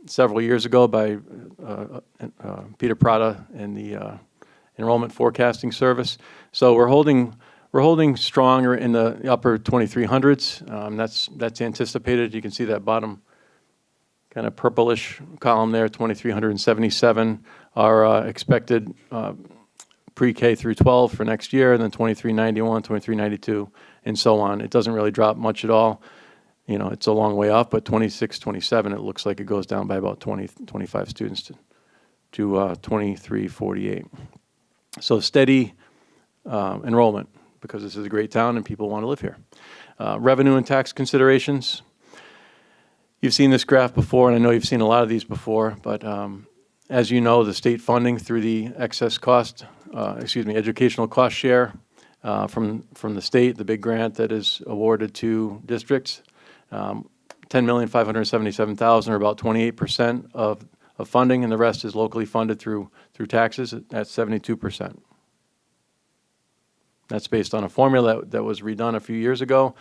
several years ago by Peter Prada and the Enrollment Forecasting Service. So we're holding stronger in the upper 2300s. That's anticipated. You can see that bottom kind of purplish column there, 2377, our expected pre-K through 12 for next year, and then 2391, 2392, and so on. It doesn't really drop much at all. You know, it's a long way off, but 26, 27, it looks like it goes down by about 20, 25 students to 2348. So steady enrollment, because this is a great town and people want to live here. Revenue and tax considerations. You've seen this graph before, and I know you've seen a lot of these before, but as you know, the state funding through the excess cost, educational cost share from the state, the big grant that is awarded to districts, $10,577,000, or about 28% of funding, and the rest is locally funded through taxes at 72%. That's based on a formula that was redone a few years ago.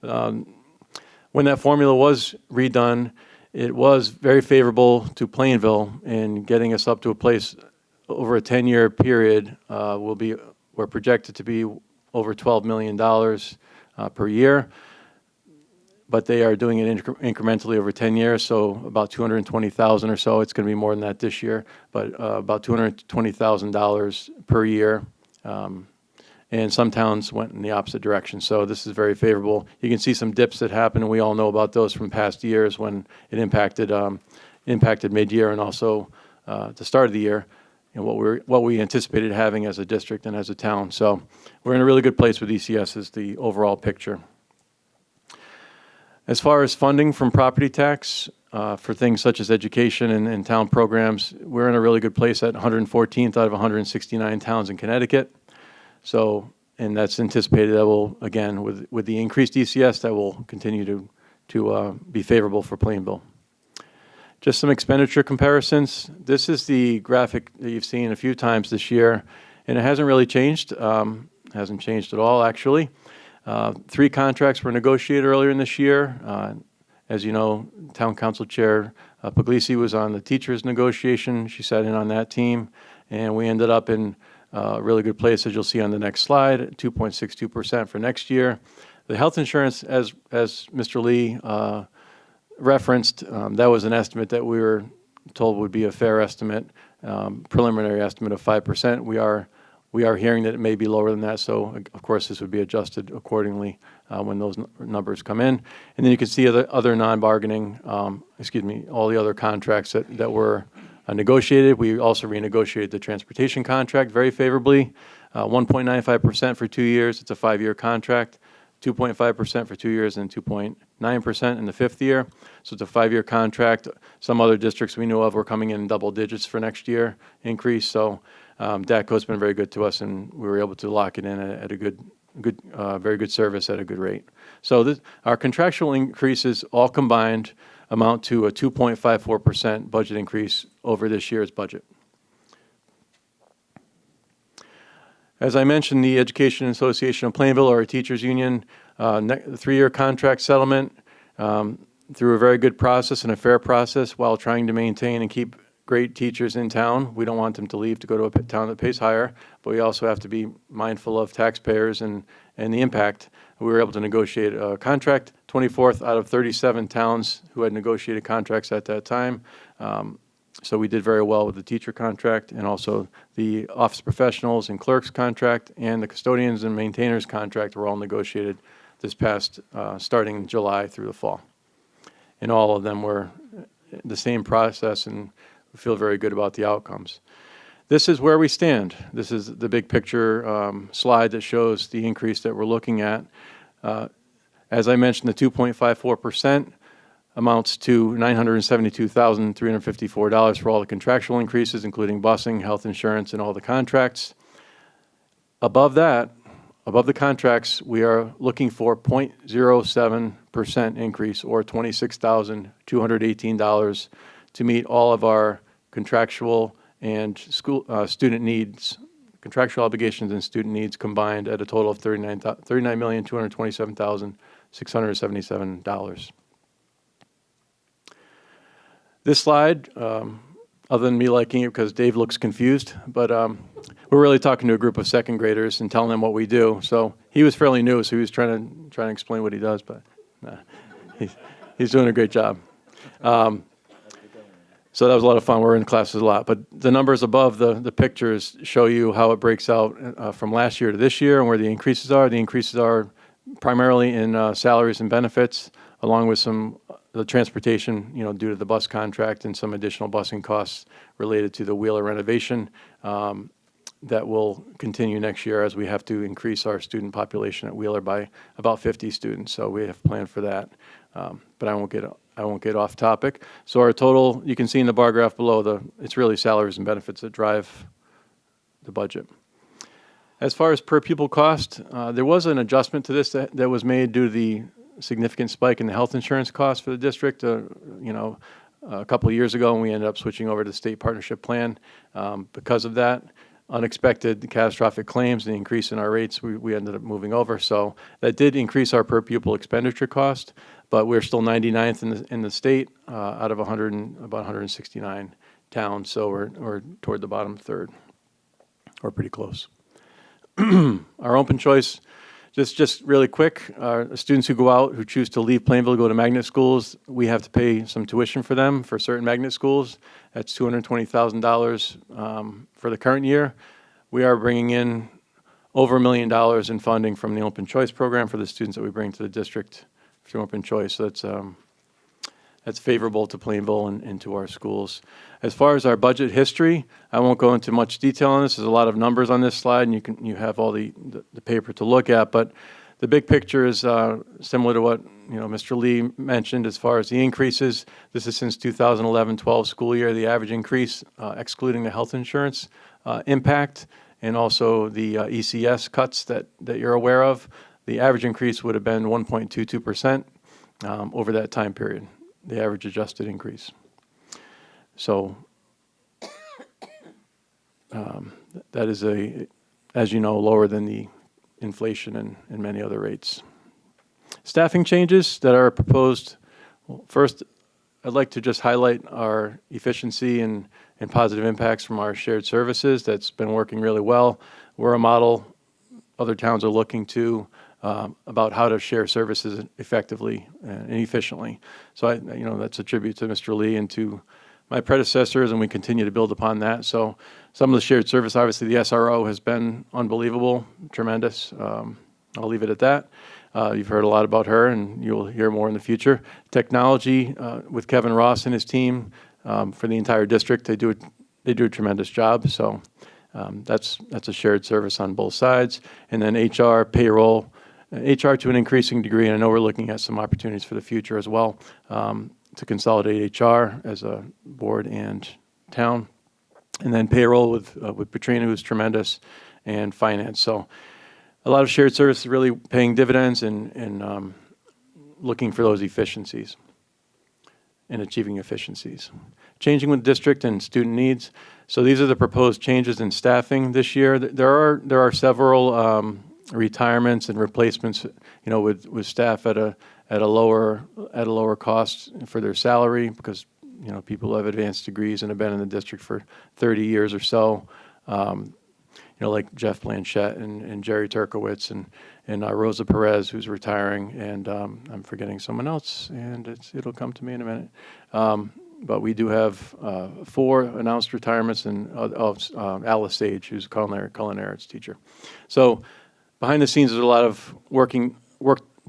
When that formula was redone, it was very favorable to Plainville in getting us up to a place over a 10-year period. We're projected to be over $12 million per year, but they are doing it incrementally over 10 years, so about $220,000 or so. It's going to be more than that this year, but about $220,000 per year. And some towns went in the opposite direction, so this is very favorable. You can see some dips that happen, and we all know about those from past years when it impacted mid-year and also the start of the year, and what we anticipated having as a district and as a town. So we're in a really good place with ECS is the overall picture. As far as funding from property tax for things such as education and town programs, we're in a really good place at 114th out of 169 towns in Connecticut. So, and that's anticipated that will, again, with the increased ECS, that will continue to be favorable for Plainville. Just some expenditure comparisons. This is the graphic that you've seen a few times this year, and it hasn't really changed. Hasn't changed at all, actually. 3 contracts were negotiated earlier in this year. As you know, Town Council Chair Puglisi was on the teachers negotiation. She sat in on that team, and we ended up in a really good place, as you'll see on the next slide, 2.62% for next year. The health insurance, as Mr. Lee referenced, that was an estimate that we were told would be a fair estimate, preliminary estimate of 5%. We are hearing that it may be lower than that, so of course this would be adjusted accordingly when those numbers come in. And then you can see other non-bargaining, all the other contracts that were negotiated. We also renegotiated the transportation contract very favorably, 1.95% for 2 years. It's a 5-year contract, 2.5% for 2 years, and 2.9% in the 5th year. So it's a 5-year contract. Some other districts we know of were coming in double digits for next year increase. So DATCO's been very good to us, and we were able to lock it in at a very good service at a good rate. So our contractual increases all combined amount to a 2.54% budget increase over this year's budget. As I mentioned, the Education Association of Plainville, or a teachers union, 3-year contract settlement through a very good process and a fair process while trying to maintain and keep great teachers in town. We don't want them to leave to go to a town that pays higher, but we also have to be mindful of taxpayers and the impact. We were able to negotiate a contract, 24th out of 37 towns who had negotiated contracts at that time. So we did very well with the teacher contract, and also the office professionals and clerks contract and the custodians and maintainers contract were all negotiated this past, starting in July through the fall. And all of them were the same process, and we feel very good about the outcomes. This is where we stand. This is the big picture slide that shows the increase that we're looking at. As I mentioned, the 2.54% amounts to $972,354 for all the contractual increases, including busing, health insurance, and all the contracts. Above that, above the contracts, we are looking for 0.07% increase, or $26,218, to meet all of our contractual and student needs, contractual obligations and student needs combined at a total of $39,227,677. This slide, other than me liking it because Dave looks confused, but we're really talking to a group of second graders and telling them what we do. So he was fairly new, so he was trying to explain what he does, but he's doing a great job. So that was a lot of fun. We're in classes a lot. But the numbers above the pictures show you how it breaks out from last year to this year and where the increases are. The increases are primarily in salaries and benefits, along with the transportation, due to the bus contract and some additional busing costs related to the Wheeler renovation that will continue next year as we have to increase our student population at Wheeler by about 50 students. So we have planned for that. But I won't get off topic. So our total, you can see in the bar graph below, it's really salaries and benefits that drive the budget. As far as per pupil cost, there was an adjustment to this that was made due to the significant spike in the health insurance costs for the district, a couple of years ago, and we ended up switching over to the state partnership plan. Because of that, unexpected catastrophic claims and the increase in our rates, we ended up moving over. So that did increase our per pupil expenditure cost, but we're still 99th in the state out of about 169 towns. So we're toward the bottom third, or pretty close. Our open choice, just really quick, students who go out, who choose to leave Plainville, go to magnet schools, we have to pay some tuition for them for certain magnet schools. That's $220,000 for the current year. We are bringing in over $1 million in funding from the open choice program for the students that we bring to the district through open choice. So that's favorable to Plainville and to our schools. As far as our budget history, I won't go into much detail on this. There's a lot of numbers on this slide, and you have all the paper to look at. But the big picture is similar to what Mr. Lee mentioned as far as the increases. This is since 2011-12 school year. The average increase, excluding the health insurance impact, and also the ECS cuts that you're aware of. The average increase would have been 1.22% over that time period. The average adjusted increase. So that is, as you know, lower than the inflation and many other rates. Staffing changes that are proposed. Well, first, I'd like to just highlight our efficiency and positive impacts from our shared services. That's been working really well. We're a model other towns are looking to about how to share services effectively and efficiently. So that's a tribute to Mr. Lee and to my predecessors, and we continue to build upon that. So some of the shared service, obviously the SRO has been unbelievable, tremendous. I'll leave it at that. You've heard a lot about her, and you'll hear more in the future. Technology with Kevin Ross and his team for the entire district, they do a tremendous job. So that's a shared service on both sides. And then HR, payroll, HR to an increasing degree, and I know we're looking at some opportunities for the future as well to consolidate HR as a board and town. And then payroll with Petrina, who's tremendous, and finance. So a lot of shared services really paying dividends and looking for those efficiencies and achieving efficiencies. Changing with district and student needs. So these are the proposed changes in staffing this year. There are several retirements and replacements, with staff at a lower cost for their salary because people who have advanced degrees and have been in the district for 30 years or so. Like Jeff Blanchette and Jerry Turkowitz and Rosa Perez, who's retiring, and I'm forgetting someone else, and it'll come to me in a minute. But we do have 4 announced retirements of Alice Sage, who's a culinary arts teacher. So behind the scenes, there's a lot of work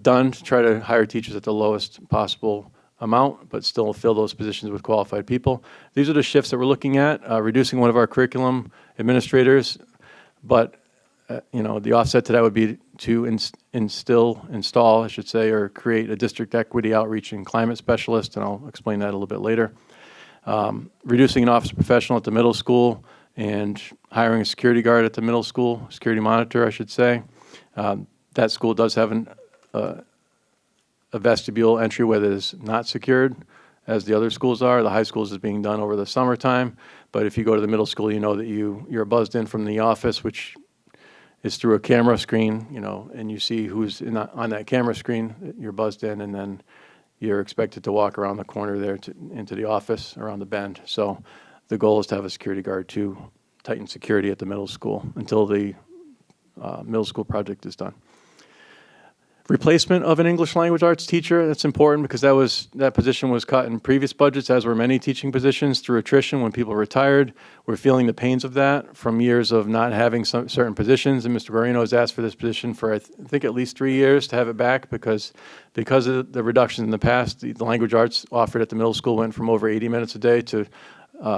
done to try to hire teachers at the lowest possible amount, but still fill those positions with qualified people. These are the shifts that we're looking at, reducing one of our curriculum administrators. But, the offset to that would be to install, I should say, or create a district equity outreach and climate specialist, and I'll explain that a little bit later. Reducing an office professional at the middle school and hiring a security guard at the middle school, security monitor, I should say. That school does have a vestibule entryway that is not secured, as the other schools are. The high schools is being done over the summertime. But if you go to the middle school, you know that you're buzzed in from the office, which is through a camera screen, and you see who's on that camera screen. You're buzzed in, and then you're expected to walk around the corner there into the office, around the bend. So the goal is to have a security guard to tighten security at the middle school until the middle school project is done. Replacement of an English language arts teacher, that's important because that position was cut in previous budgets, as were many teaching positions through attrition when people retired. We're feeling the pains of that from years of not having some certain positions, and Mr. Guarino has asked for this position for I think at least 3 years to have it back because of the reductions in the past. The language arts offered at the middle school went from over 80 minutes a day to,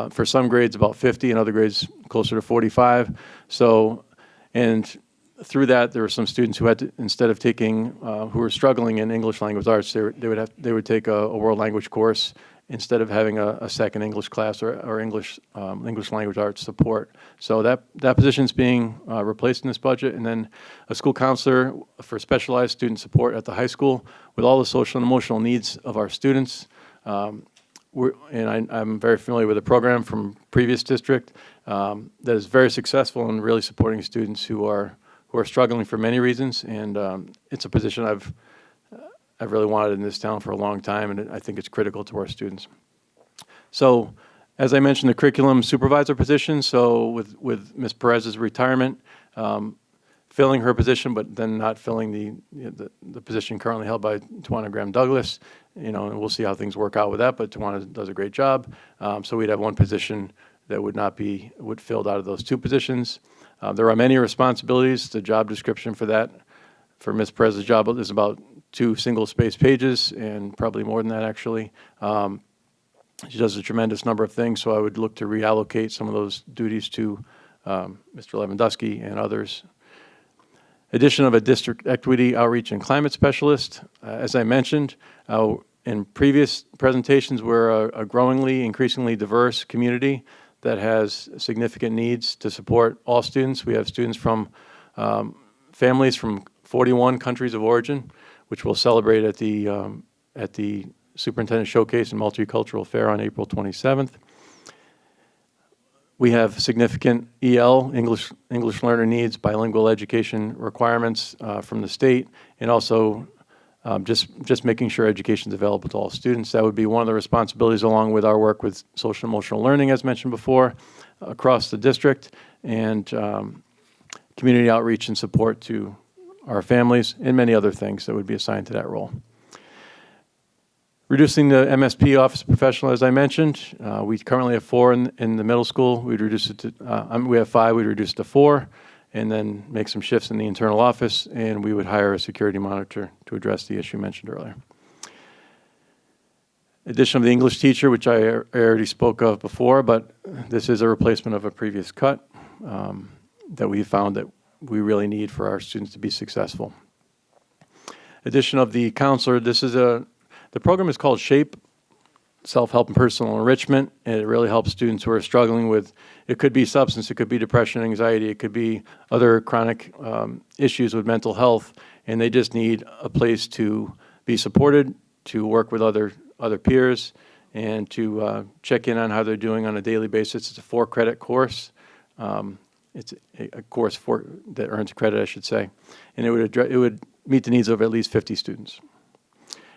for some grades, about 50, and other grades closer to 45. So, and through that, there were some students who had to, instead of taking, who were struggling in English language arts, they would take a world language course instead of having a second English class or English language arts support. So that position is being replaced in this budget, and then a school counselor for specialized student support at the high school with all the social and emotional needs of our students. I'm very familiar with the program from previous district that is very successful in really supporting students who are struggling for many reasons, and it's a position I've really wanted in this town for a long time, and I think it's critical to our students. So, as I mentioned, the curriculum supervisor position, so with Ms. Perez's retirement, filling her position, but then not filling the position currently held by Tawana Graham Douglas, and we'll see how things work out with that, but Tawana does a great job. So we'd have one position that would filled out of those 2 positions. There are many responsibilities. The job description for Ms. Perez's job is about 2 single-spaced pages, and probably more than that, actually. She does a tremendous number of things, so I would look to reallocate some of those duties to Mr. Lewandowski and others. Addition of a district equity outreach and climate specialist. As I mentioned, in previous presentations, we're a growingly, increasingly diverse community that has significant needs to support all students. We have students from families from 41 countries of origin, which we'll celebrate at the Superintendent Showcase and Multicultural Fair on April 27th. We have significant EL, English learner needs, bilingual education requirements from the state, and also just making sure education is available to all students. That would be one of the responsibilities, along with our work with social and emotional learning, as mentioned before, across the district, and community outreach and support to our families, and many other things that would be assigned to that role. Reducing the MSP office professional, as I mentioned, we currently have 4 in the middle school. We'd reduce it to, we have 5, we'd reduce it to 4, and then make some shifts in the internal office, and we would hire a security monitor to address the issue mentioned earlier. Addition of the English teacher, which I already spoke of before, but this is a replacement of a previous cut that we found that we really need for our students to be successful. Addition of the counselor, the program is called SHAPE, Self-Help and Personal Enrichment, and it really helps students who are struggling with, it could be substance, it could be depression, anxiety, it could be other chronic issues with mental health, and they just need a place to be supported, to work with other peers, and to check in on how they're doing on a daily basis. It's a 4-credit course. It's a course that earns credit, I should say, and it would meet the needs of at least 50 students.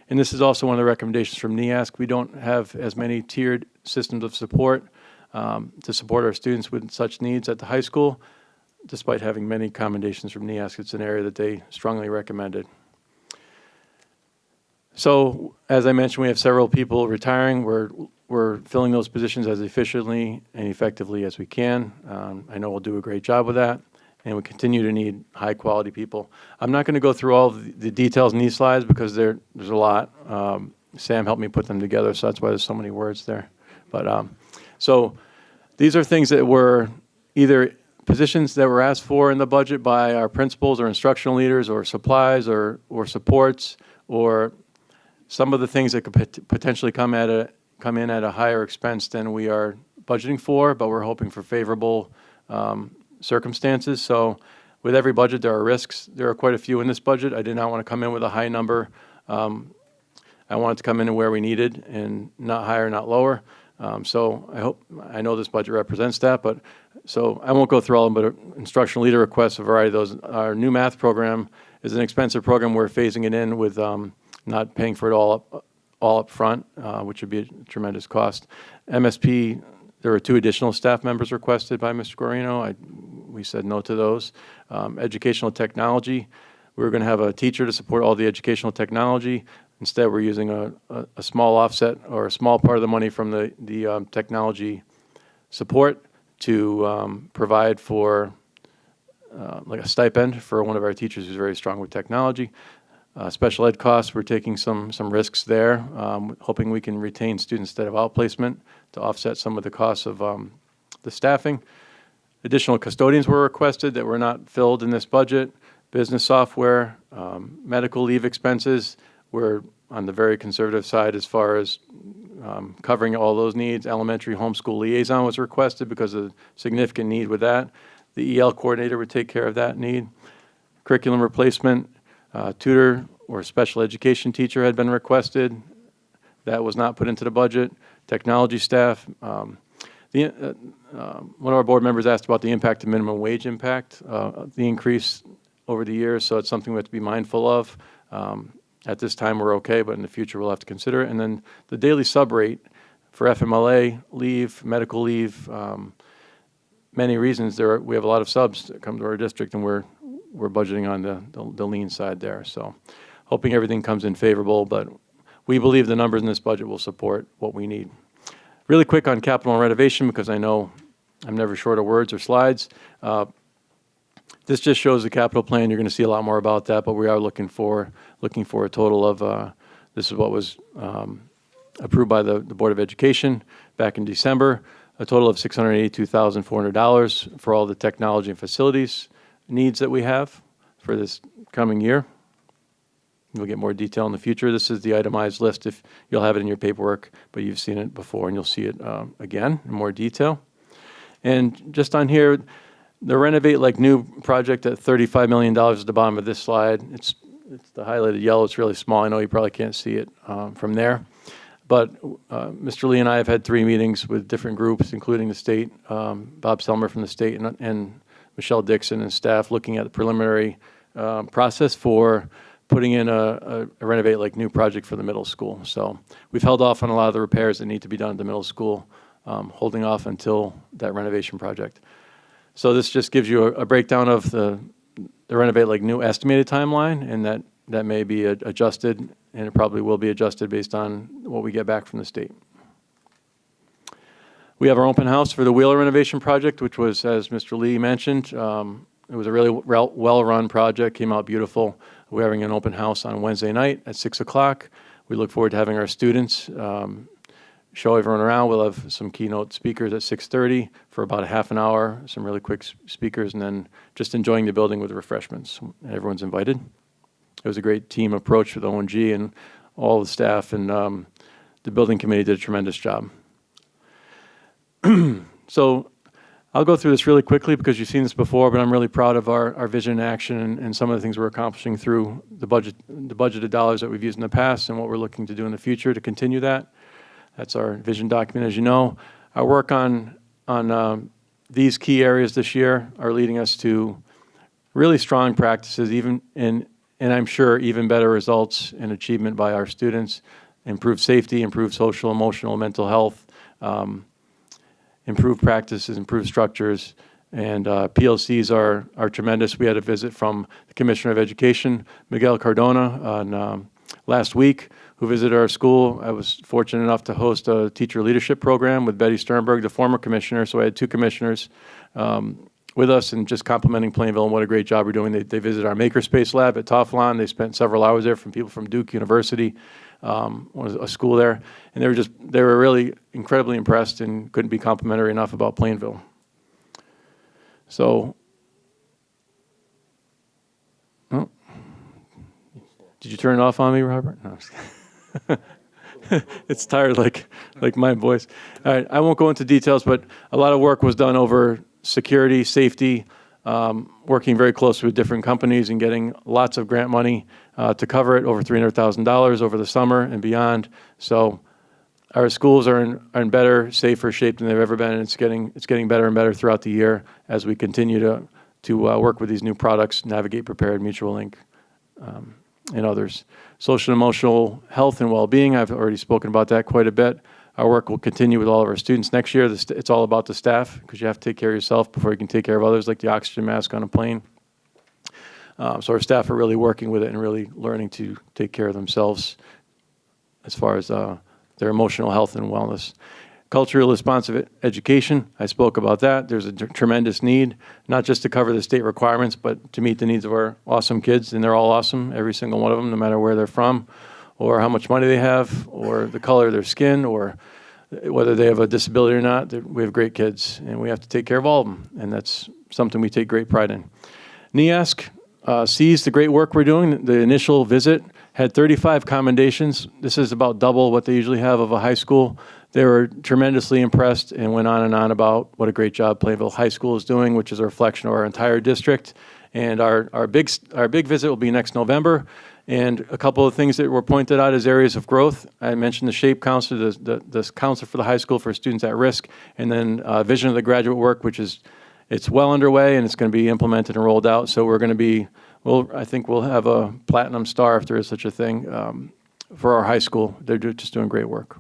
And this is also one of the recommendations from NEASC. We don't have as many tiered systems of support to support our students with such needs at the high school, despite having many commendations from NEASC. It's an area that they strongly recommended. So, as I mentioned, we have several people retiring. We're filling those positions as efficiently and effectively as we can. I know we'll do a great job with that, and we continue to need high-quality people. I'm not going to go through all of the details in these slides because there's a lot. Sam helped me put them together, so that's why there's so many words there. But so these are things that were either positions that were asked for in the budget by our principals or instructional leaders or supplies or supports, or some of the things that could potentially come in at a higher expense than we are budgeting for, but we're hoping for favorable circumstances. So with every budget, there are risks. There are quite a few in this budget. I did not want to come in with a high number. I wanted to come in where we needed and not higher, not lower. So I know this budget represents that, but so I won't go through all of them, but instructional leader requests a variety of those. Our new math program is an expensive program. We're phasing it in with not paying for it all up front, which would be a tremendous cost. MSP, there were 2 additional staff members requested by Mr. Guarino. We said no to those. Educational technology, we were going to have a teacher to support all the educational technology. Instead, we're using a small offset or a small part of the money from the technology support to provide for like a stipend for one of our teachers who's very strong with technology. Special ed costs, we're taking some risks there, hoping we can retain students instead of outplacement to offset some of the costs of the staffing. Additional custodians were requested that were not filled in this budget. Business software, medical leave expenses, we're on the very conservative side as far as covering all those needs. Elementary homeschool liaison was requested because of significant need with that. The EL coordinator would take care of that need. Curriculum replacement, tutor or special education teacher had been requested. That was not put into the budget. Technology staff. One of our board members asked about the impact of minimum wage impact, the increase over the years, so it's something we have to be mindful of. At this time, we're okay, but in the future, we'll have to consider it. And then the daily sub rate for FMLA leave, medical leave, many reasons. We have a lot of subs that come to our district, and we're budgeting on the lean side there. So hoping everything comes in favorable, but we believe the numbers in this budget will support what we need. Really quick on capital and renovation, because I know I'm never short of words or slides. This just shows the capital plan. You're going to see a lot more about that, but we are looking for a total of, this is what was approved by the Board of Education back in December, a total of $682,400 for all the technology and facilities needs that we have for this coming year. We'll get more detail in the future. This is the itemized list. If you'll have it in your paperwork, but you've seen it before, and you'll see it again in more detail. And just on here, the Renovate Like New project at $35 million at the bottom of this slide. It's the highlighted yellow. It's really small. I know you probably can't see it from there. But Mr. Lee and I have had 3 meetings with different groups, including the state, Bob Selmer from the state, and Michelle Dixon and staff, looking at the preliminary process for putting in a Renovate Like New project for the middle school. So we've held off on a lot of the repairs that need to be done at the middle school, holding off until that renovation project. So this just gives you a breakdown of the the Renovate Like New estimated timeline, and that may be adjusted, and it probably will be adjusted based on what we get back from the state. We have our open house for the Wheeler renovation project, which was, as Mr. Lee mentioned, it was a really well-run project, came out beautiful. We're having an open house on Wednesday night at 6 o'clock. We look forward to having our students show everyone around. We'll have some keynote speakers at 6:30 for about a half an hour, some really quick speakers, and then just enjoying the building with refreshments. Everyone's invited. It was a great team approach with ONG, and all the staff and the building committee did a tremendous job. So I'll go through this really quickly because you've seen this before, but I'm really proud of our vision and action and some of the things we're accomplishing through the budgeted dollars that we've used in the past and what we're looking to do in the future to continue that. That's our vision document, as you know. Our work on these key areas this year are leading us to really strong practices, and I'm sure even better results and achievement by our students, improved safety, improved social, emotional, mental health, improved practices, improved structures, and PLCs are tremendous. We had a visit from the Commissioner of Education, Miguel Cardona, on last week, who visited our school. I was fortunate enough to host a teacher leadership program with Betty Sternberg, the former commissioner, so I had two commissioners with us and just complimenting Plainville and what a great job we're doing. They visited our Makerspace lab at Toflon. They spent several hours there from people from Duke University, a school there, and they were really incredibly impressed and couldn't be complimentary enough about Plainville. So, oh, did you turn it off on me, Robert? No. It's tired like my voice. All right, I won't go into details, but a lot of work was done over security, safety, working very closely with different companies and getting lots of grant money to cover it, over $300,000 over the summer and beyond. So our schools are in better, safer shape than they've ever been, and it's getting better and better throughout the year as we continue to work with these new products, Navigate, Prepared, Mutual Link, and others. Social and emotional health and well-being, I've already spoken about that quite a bit. Our work will continue with all of our students next year. It's all about the staff because you have to take care of yourself before you can take care of others, like the oxygen mask on a plane. So our staff are really working with it and really learning to take care of themselves as far as their emotional health and wellness. Culturally responsive education, I spoke about that. There's a tremendous need, not just to cover the state requirements, but to meet the needs of our awesome kids, and they're all awesome, every single one of them, no matter where they're from, or how much money they have, or the color of their skin, or whether they have a disability or not. We have great kids, and we have to take care of all of them, and that's something we take great pride in. NEASC sees the great work we're doing. The initial visit had 35 commendations. This is about double what they usually have of a high school. They were tremendously impressed and went on and on about what a great job Plainville High School is doing, which is a reflection of our entire district. And our big visit will be next November. And a couple of things that were pointed out as areas of growth. I mentioned the SHAPE counselor, the counselor for the high school for students at risk, and then vision of the graduate work, which is it's well underway and it's going to be implemented and rolled out. So we're going to be, I think we'll have a platinum star if there is such a thing for our high school. They're just doing great work.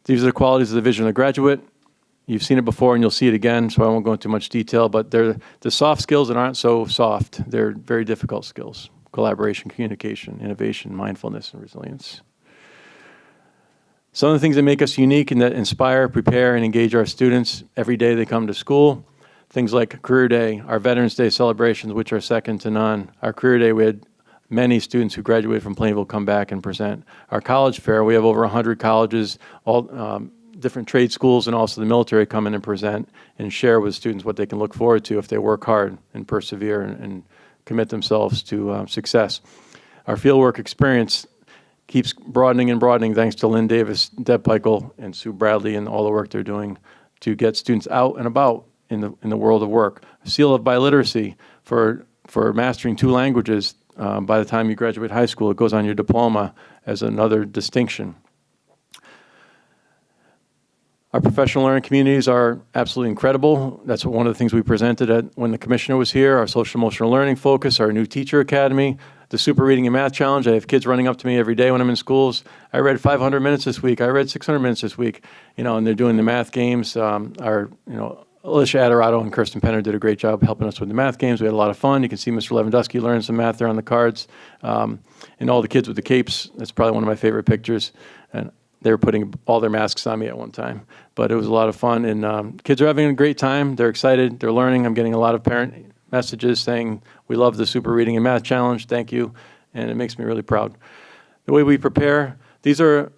These are the qualities of the vision of the graduate. You've seen it before and you'll see it again, so I won't go into much detail, but they're the soft skills that aren't so soft. They're very difficult skills: collaboration, communication, innovation, mindfulness, and resilience. Some of the things that make us unique and that inspire, prepare, and engage our students every day they come to school, things like Career Day, our Veterans Day celebrations, which are second to none. Our Career Day, we had many students who graduated from Plainville come back and present. Our college fair, we have over 100 colleges, all different trade schools, and also the military come in and present and share with students what they can look forward to if they work hard and persevere and commit themselves to success. Our fieldwork experience keeps broadening and broadening thanks to Lynn Davis, Deb Peichel, and Sue Bradley and all the work they're doing to get students out and about in the world of work. A seal of biliteracy for mastering 2 languages. By the time you graduate high school, it goes on your diploma as another distinction. Our professional learning communities are absolutely incredible. That's one of the things we presented when the commissioner was here, our social emotional learning focus, our new teacher academy, the super reading and math challenge. I have kids running up to me every day when I'm in schools. I read 500 minutes this week. I read 600 minutes this week, and they're doing the math games. Alicia Adorato and Kirsten Penner did a great job helping us with the math games. We had a lot of fun. You can see Mr. Lewandowski learning some math there on the cards. And all the kids with the capes, that's probably one of my favorite pictures. And they were putting all their masks on me at one time. But it was a lot of fun, and kids are having a great time. They're excited. They're learning. I'm getting a lot of parent messages saying, we love the Super Reading and Math Challenge. Thank you. And it makes me really proud. The way we prepare, these are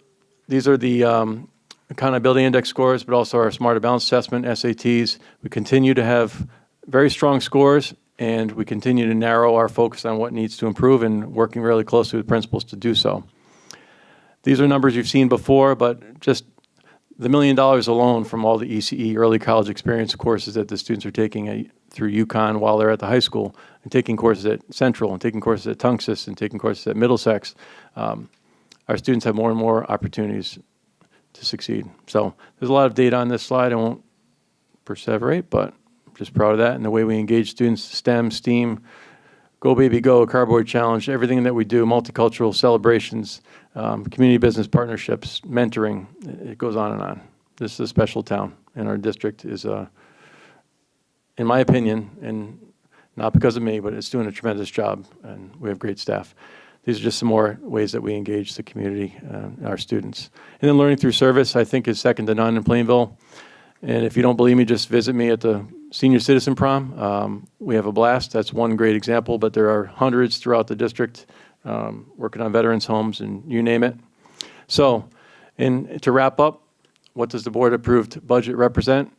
the accountability index scores, but also our Smarter Balance Assessment, SATs. We continue to have very strong scores, and we continue to narrow our focus on what needs to improve and working really closely with principals to do so. These are numbers you've seen before, but just the $1 million alone from all the ECE, early college experience courses that the students are taking through UConn while they're at the high school, and taking courses at Central, and taking courses at Tungus, and taking courses at Middlesex. Our students have more and more opportunities to succeed. So there's a lot of data on this slide. I won't perseverate, but I'm just proud of that. And the way we engage students, STEM, STEAM, Go Baby Go, Cardboard Challenge, everything that we do, multicultural celebrations, community business partnerships, mentoring, it goes on and on. This is a special town, and our district is, in my opinion, and not because of me, but it's doing a tremendous job, and we have great staff. These are just some more ways that we engage the community, our students. And then learning through service, I think, is second to none in Plainville. And if you don't believe me, just visit me at the Senior Citizen Prom. We have a blast. That's one great example, but there are hundreds throughout the district working on veterans' homes and you name it. So, and to wrap up, what does the board-approved budget represent?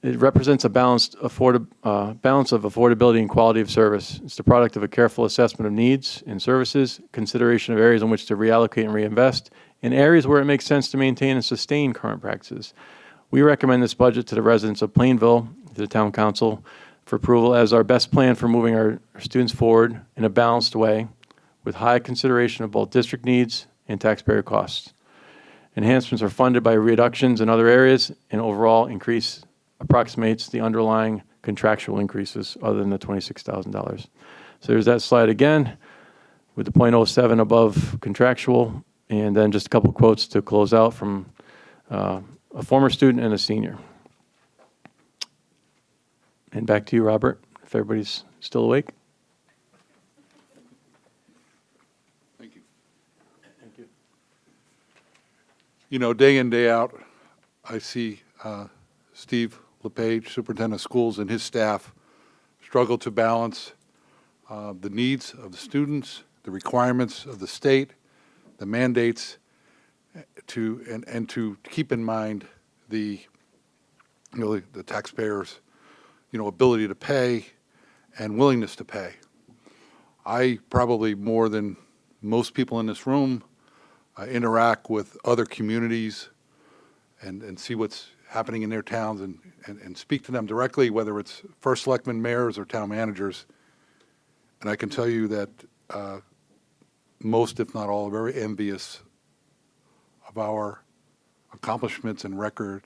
It represents a balance of affordability and quality of service. It's the product of a careful assessment of needs and services, consideration of areas in which to reallocate and reinvest, and areas where it makes sense to maintain and sustain current practices. We recommend this budget to the residents of Plainville, to the Town Council, for approval as our best plan for moving our students forward in a balanced way with high consideration of both district needs and taxpayer costs. Enhancements are funded by reductions in other areas, and overall increase approximates the underlying contractual increases other than the $26,000. So there's that slide again with the 0.07 above contractual, and then just a couple quotes to close out from a former student and a senior. And back to you, Robert, if everybody's still awake. Thank you. Thank you. You know, day in, day out, I see Steve LePage, Superintendent of Schools, and his staff struggle to balance the needs of the students, the requirements of the state, the mandates, and to keep in mind the taxpayers' ability to pay and willingness to pay. I probably more than most people in this room interact with other communities and see what's happening in their towns and speak to them directly, whether it's first selectmen, mayors, or town managers. And I can tell you that most, if not all, are very envious of our accomplishments and record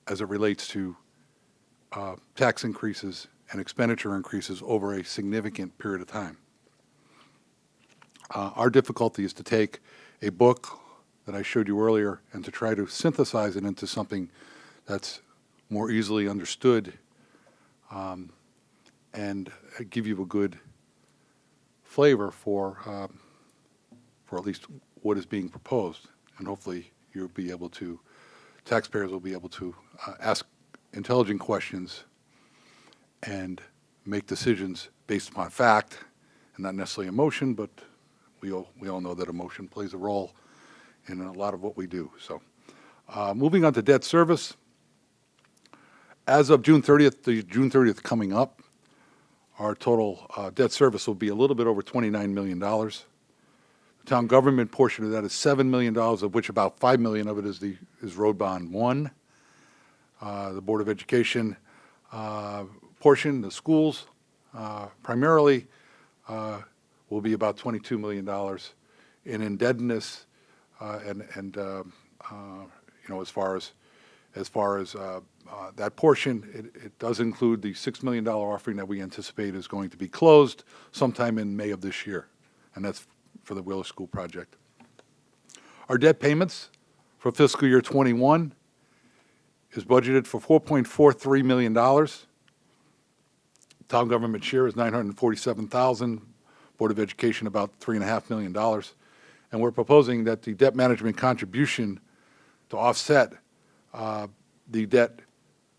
as it relates to tax increases and expenditure increases over a significant period of time. Our difficulty is to take a book that I showed you earlier and to try to synthesize it into something that's more easily understood and give you a good flavor for at least what is being proposed. And hopefully you'll be able to, taxpayers will be able to ask intelligent questions and make decisions based upon fact and not necessarily emotion, but we all know that emotion plays a role in a lot of what we do. So moving on to debt service. As of June 30th, the June 30th coming up, our total debt service will be a little bit over $29 million. The town government portion of that is $7 million, of which about $5 million of it is Road Bond 1. The Board of Education portion, the schools, primarily will be about $22 million in indebtedness, and as far as that portion, it does include the $6 million offering that we anticipate is going to be closed sometime in May of this year, and that's for the Wheeler School project. Our debt payments for fiscal year 21 is budgeted for $4.43 million. Town government share is $947,000. Board of Education about $3.5 million. And we're proposing that the debt management contribution to offset the debt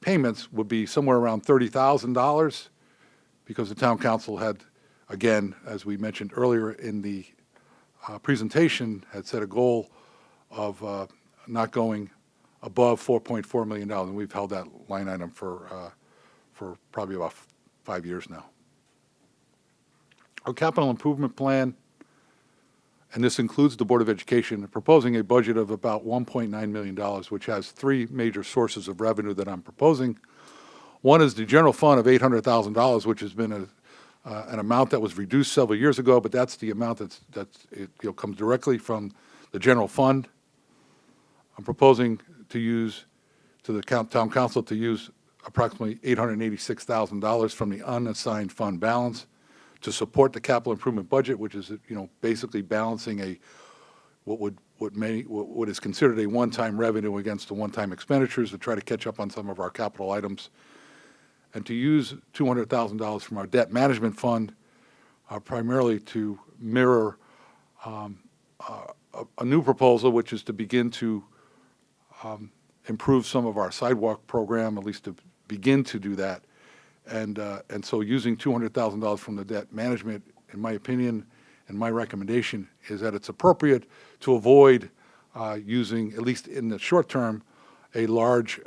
payments would be somewhere around $30,000 because the town council had, again, as we mentioned earlier in the presentation, had set a goal of not going above $4.4 million, and we've held that line item for probably about 5 years now. Our capital improvement plan, and this includes the Board of Education, proposing a budget of about $1.9 million, which has three major sources of revenue that I'm proposing. One is the general fund of $800,000, which has been an amount that was reduced several years ago, but that's the amount that comes directly from the general fund. I'm proposing to use, to the town council, to use approximately $886,000 from the unassigned fund balance to support the capital improvement budget, which is, basically balancing what is considered a one-time revenue against the one-time expenditures to try to catch up on some of our capital items, and to use $200,000 from our debt management fund, primarily to mirror a new proposal, which is to begin to improve some of our sidewalk program, at least to begin to do that. And so using $200,000 from the debt management, in my opinion, and my recommendation is that it's appropriate to avoid using, at least in the short term, a large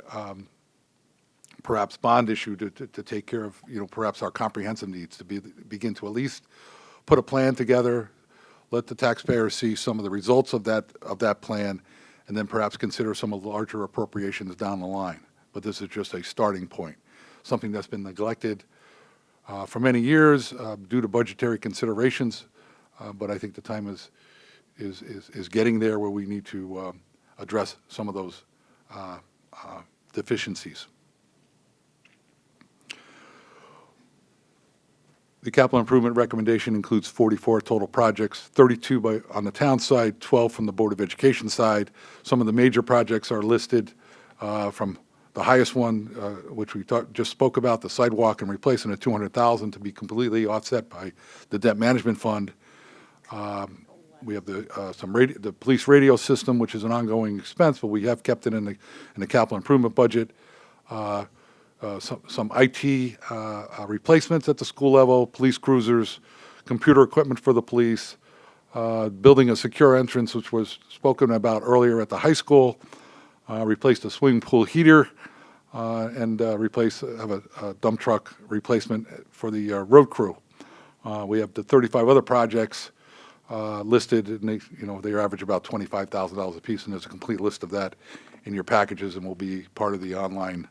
perhaps bond issue to take care of, perhaps our comprehensive needs, to begin to at least put a plan together, let the taxpayers see some of the results of that plan, and then perhaps consider some of the larger appropriations down the line. But this is just a starting point, something that's been neglected for many years due to budgetary considerations. But I think the time is getting there where we need to address some of those deficiencies. The capital improvement recommendation includes 44 total projects, 32 on the town side, 12 from the Board of Education side. Some of the major projects are listed from the highest one, which we just spoke about, the sidewalk and replacing at $200,000 to be completely offset by the debt management fund. We have the police radio system, which is an ongoing expense, but we have kept it in the capital improvement budget. Some IT replacements at the school level, police cruisers, computer equipment for the police, building a secure entrance, which was spoken about earlier at the high school, replaced a swimming pool heater, and have a dump truck replacement for the road crew. We have the 35 other projects listed, and they average about $25,000 a piece, and there's a complete list of that in your packages, and will be part of the online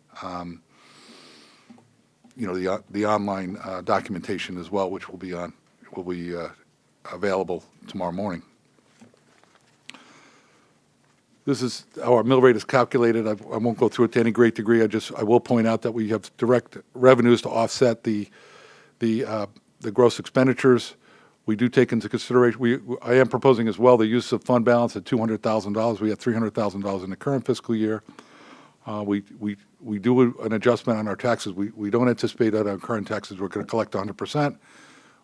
the online documentation as well, which will be available tomorrow morning. This is how our mill rate is calculated. I won't go through it to any great degree. I will point out that we have direct revenues to offset the gross expenditures. We do take into consideration. I am proposing as well the use of fund balance at $200,000. We have $300,000 in the current fiscal year. We do an adjustment on our taxes. We don't anticipate that on current taxes we're going to collect 100%.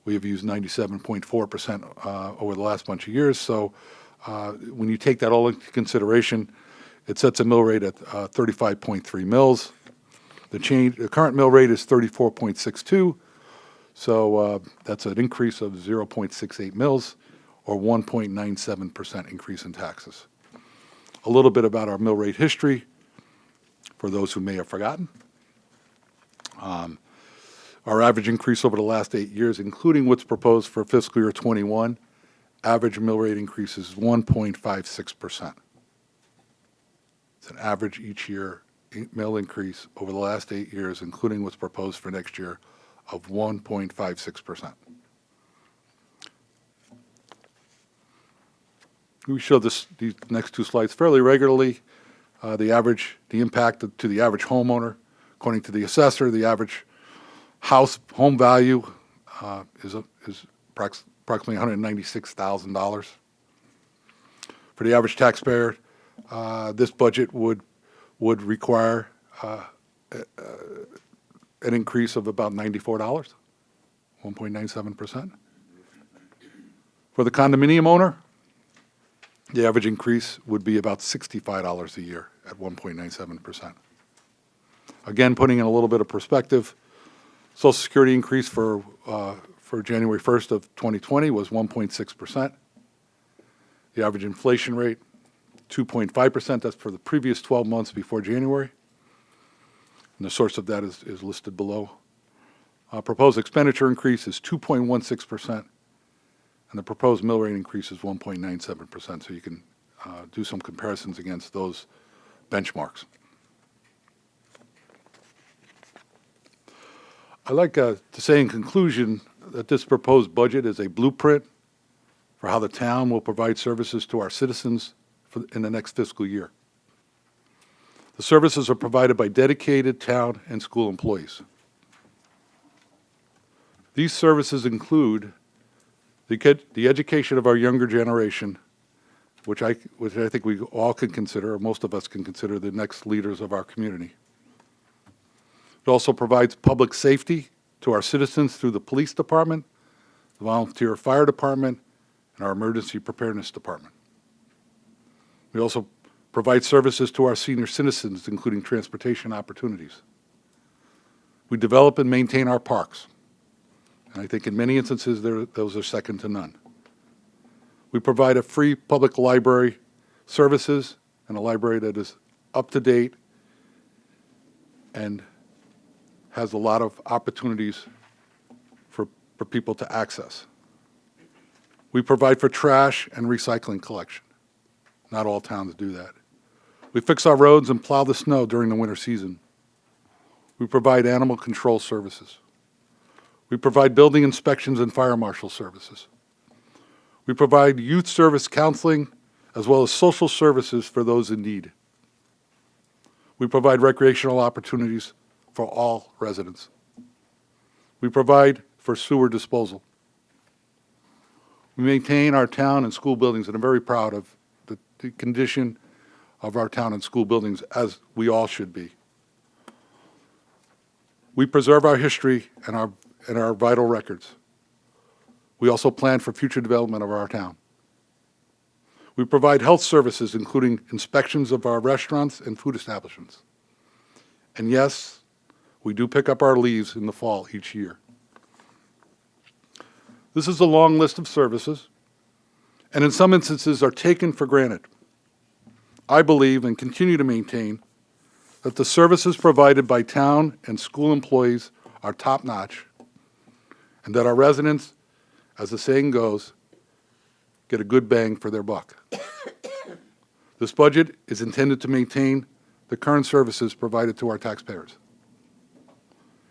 We have used 97.4% over the last bunch of years. So when you take that all into consideration, it sets a mill rate at 35.3 mils. The current mill rate is 34.62. So that's an increase of 0.68 mils, or 1.97% increase in taxes. A little bit about our mill rate history, for those who may have forgotten. Our average increase over the last 8 years, including what's proposed for fiscal year 21, average mill rate increase is 1.56%. It's an average each year mill increase over the last 8 years, including what's proposed for next year, of 1.56%. We show these next two slides fairly regularly. The impact to the average homeowner, according to the assessor, the average home value is approximately $196,000. For the average taxpayer, this budget would require an increase of about $94, 1.97%. For the condominium owner, the average increase would be about $65 a year at 1.97%. Again, putting in a little bit of perspective, Social Security increase for January 1st of 2020 was 1.6%. The average inflation rate, 2.5%. That's for the previous 12 months before January. And the source of that is listed below. Proposed expenditure increase is 2.16%, and the proposed mill rate increase is 1.97%. So you can do some comparisons against those benchmarks. I'd like to say in conclusion that this proposed budget is a blueprint for how the town will provide services to our citizens in the next fiscal year. The services are provided by dedicated town and school employees. These services include the education of our younger generation, which I think we all can consider, or most of us can consider, the next leaders of our community. It also provides public safety to our citizens through the police department, the volunteer fire department, and our emergency preparedness department. We also provide services to our senior citizens, including transportation opportunities. We develop and maintain our parks, and I think in many instances those are second to none. We provide a free public library services and a library that is up to date and has a lot of opportunities for people to access. We provide for trash and recycling collection. Not all towns do that. We fix our roads and plow the snow during the winter season. We provide animal control services. We provide building inspections and fire marshal services. We provide youth service counseling as well as social services for those in need. We provide recreational opportunities for all residents. We provide for sewer disposal. We maintain our town and school buildings, and I'm very proud of the condition of our town and school buildings, as we all should be. We preserve our history and our vital records. We also plan for future development of our town. We provide health services, including inspections of our restaurants and food establishments. And yes, we do pick up our leaves in the fall each year. This is a long list of services, and in some instances are taken for granted. I believe and continue to maintain that the services provided by town and school employees are top-notch, and that our residents, as the saying goes, get a good bang for their buck. This budget is intended to maintain the current services provided to our taxpayers.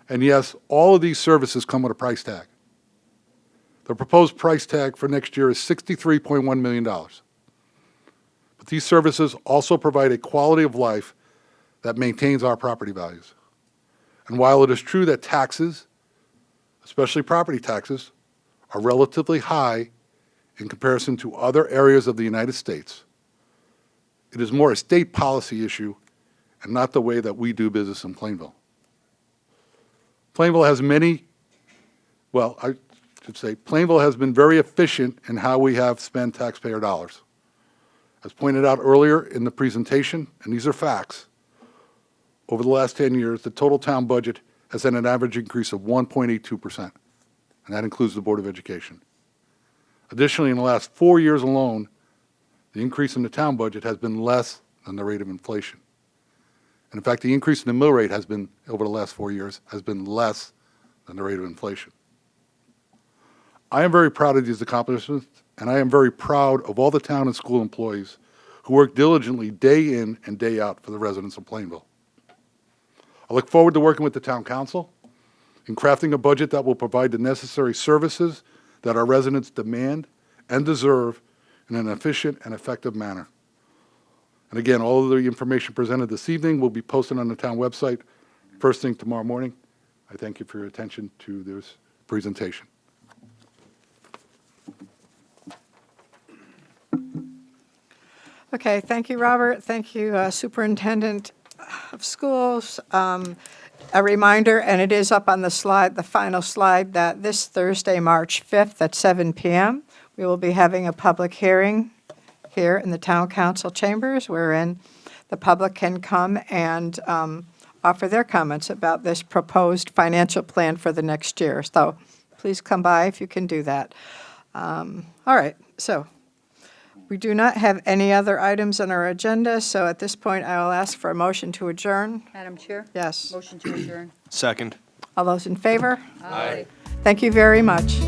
And yes, all of these services come with a price tag. The proposed price tag for next year is $63.1 million. But these services also provide a quality of life that maintains our property values. And while it is true that taxes, especially property taxes, are relatively high in comparison to other areas of the United States, it is more a state policy issue and not the way that we do business in Plainville. Plainville has Plainville has been very efficient in how we have spent taxpayer dollars. As pointed out earlier in the presentation, and these are facts, over the last 10 years, the total town budget has had an average increase of 1.82%, and that includes the Board of Education. Additionally, in the last 4 years alone, the increase in the town budget has been less than the rate of inflation. And in fact, the increase in the mill rate has been, over the last 4 years, has been less than the rate of inflation. I am very proud of these accomplishments, and I am very proud of all the town and school employees who work diligently day in and day out for the residents of Plainville. I look forward to working with the town council in crafting a budget that will provide the necessary services that our residents demand and deserve in an efficient and effective manner. And again, all of the information presented this evening will be posted on the town website first thing tomorrow morning. I thank you for your attention to this presentation. Okay, thank you, Robert. Thank you, Superintendent of Schools. A reminder, and it is up on the slide, the final slide, that this Thursday, March 5th at 7 p.m., we will be having a public hearing here in the Town Council chambers, wherein the public can come and offer their comments about this proposed financial plan for the next year. So please come by if you can do that. All right, so we do not have any other items on our agenda, so at this point, I will ask for a motion to adjourn. Madam Chair? Yes. Motion to adjourn. Second. All those in favor? Aye. Thank you very much.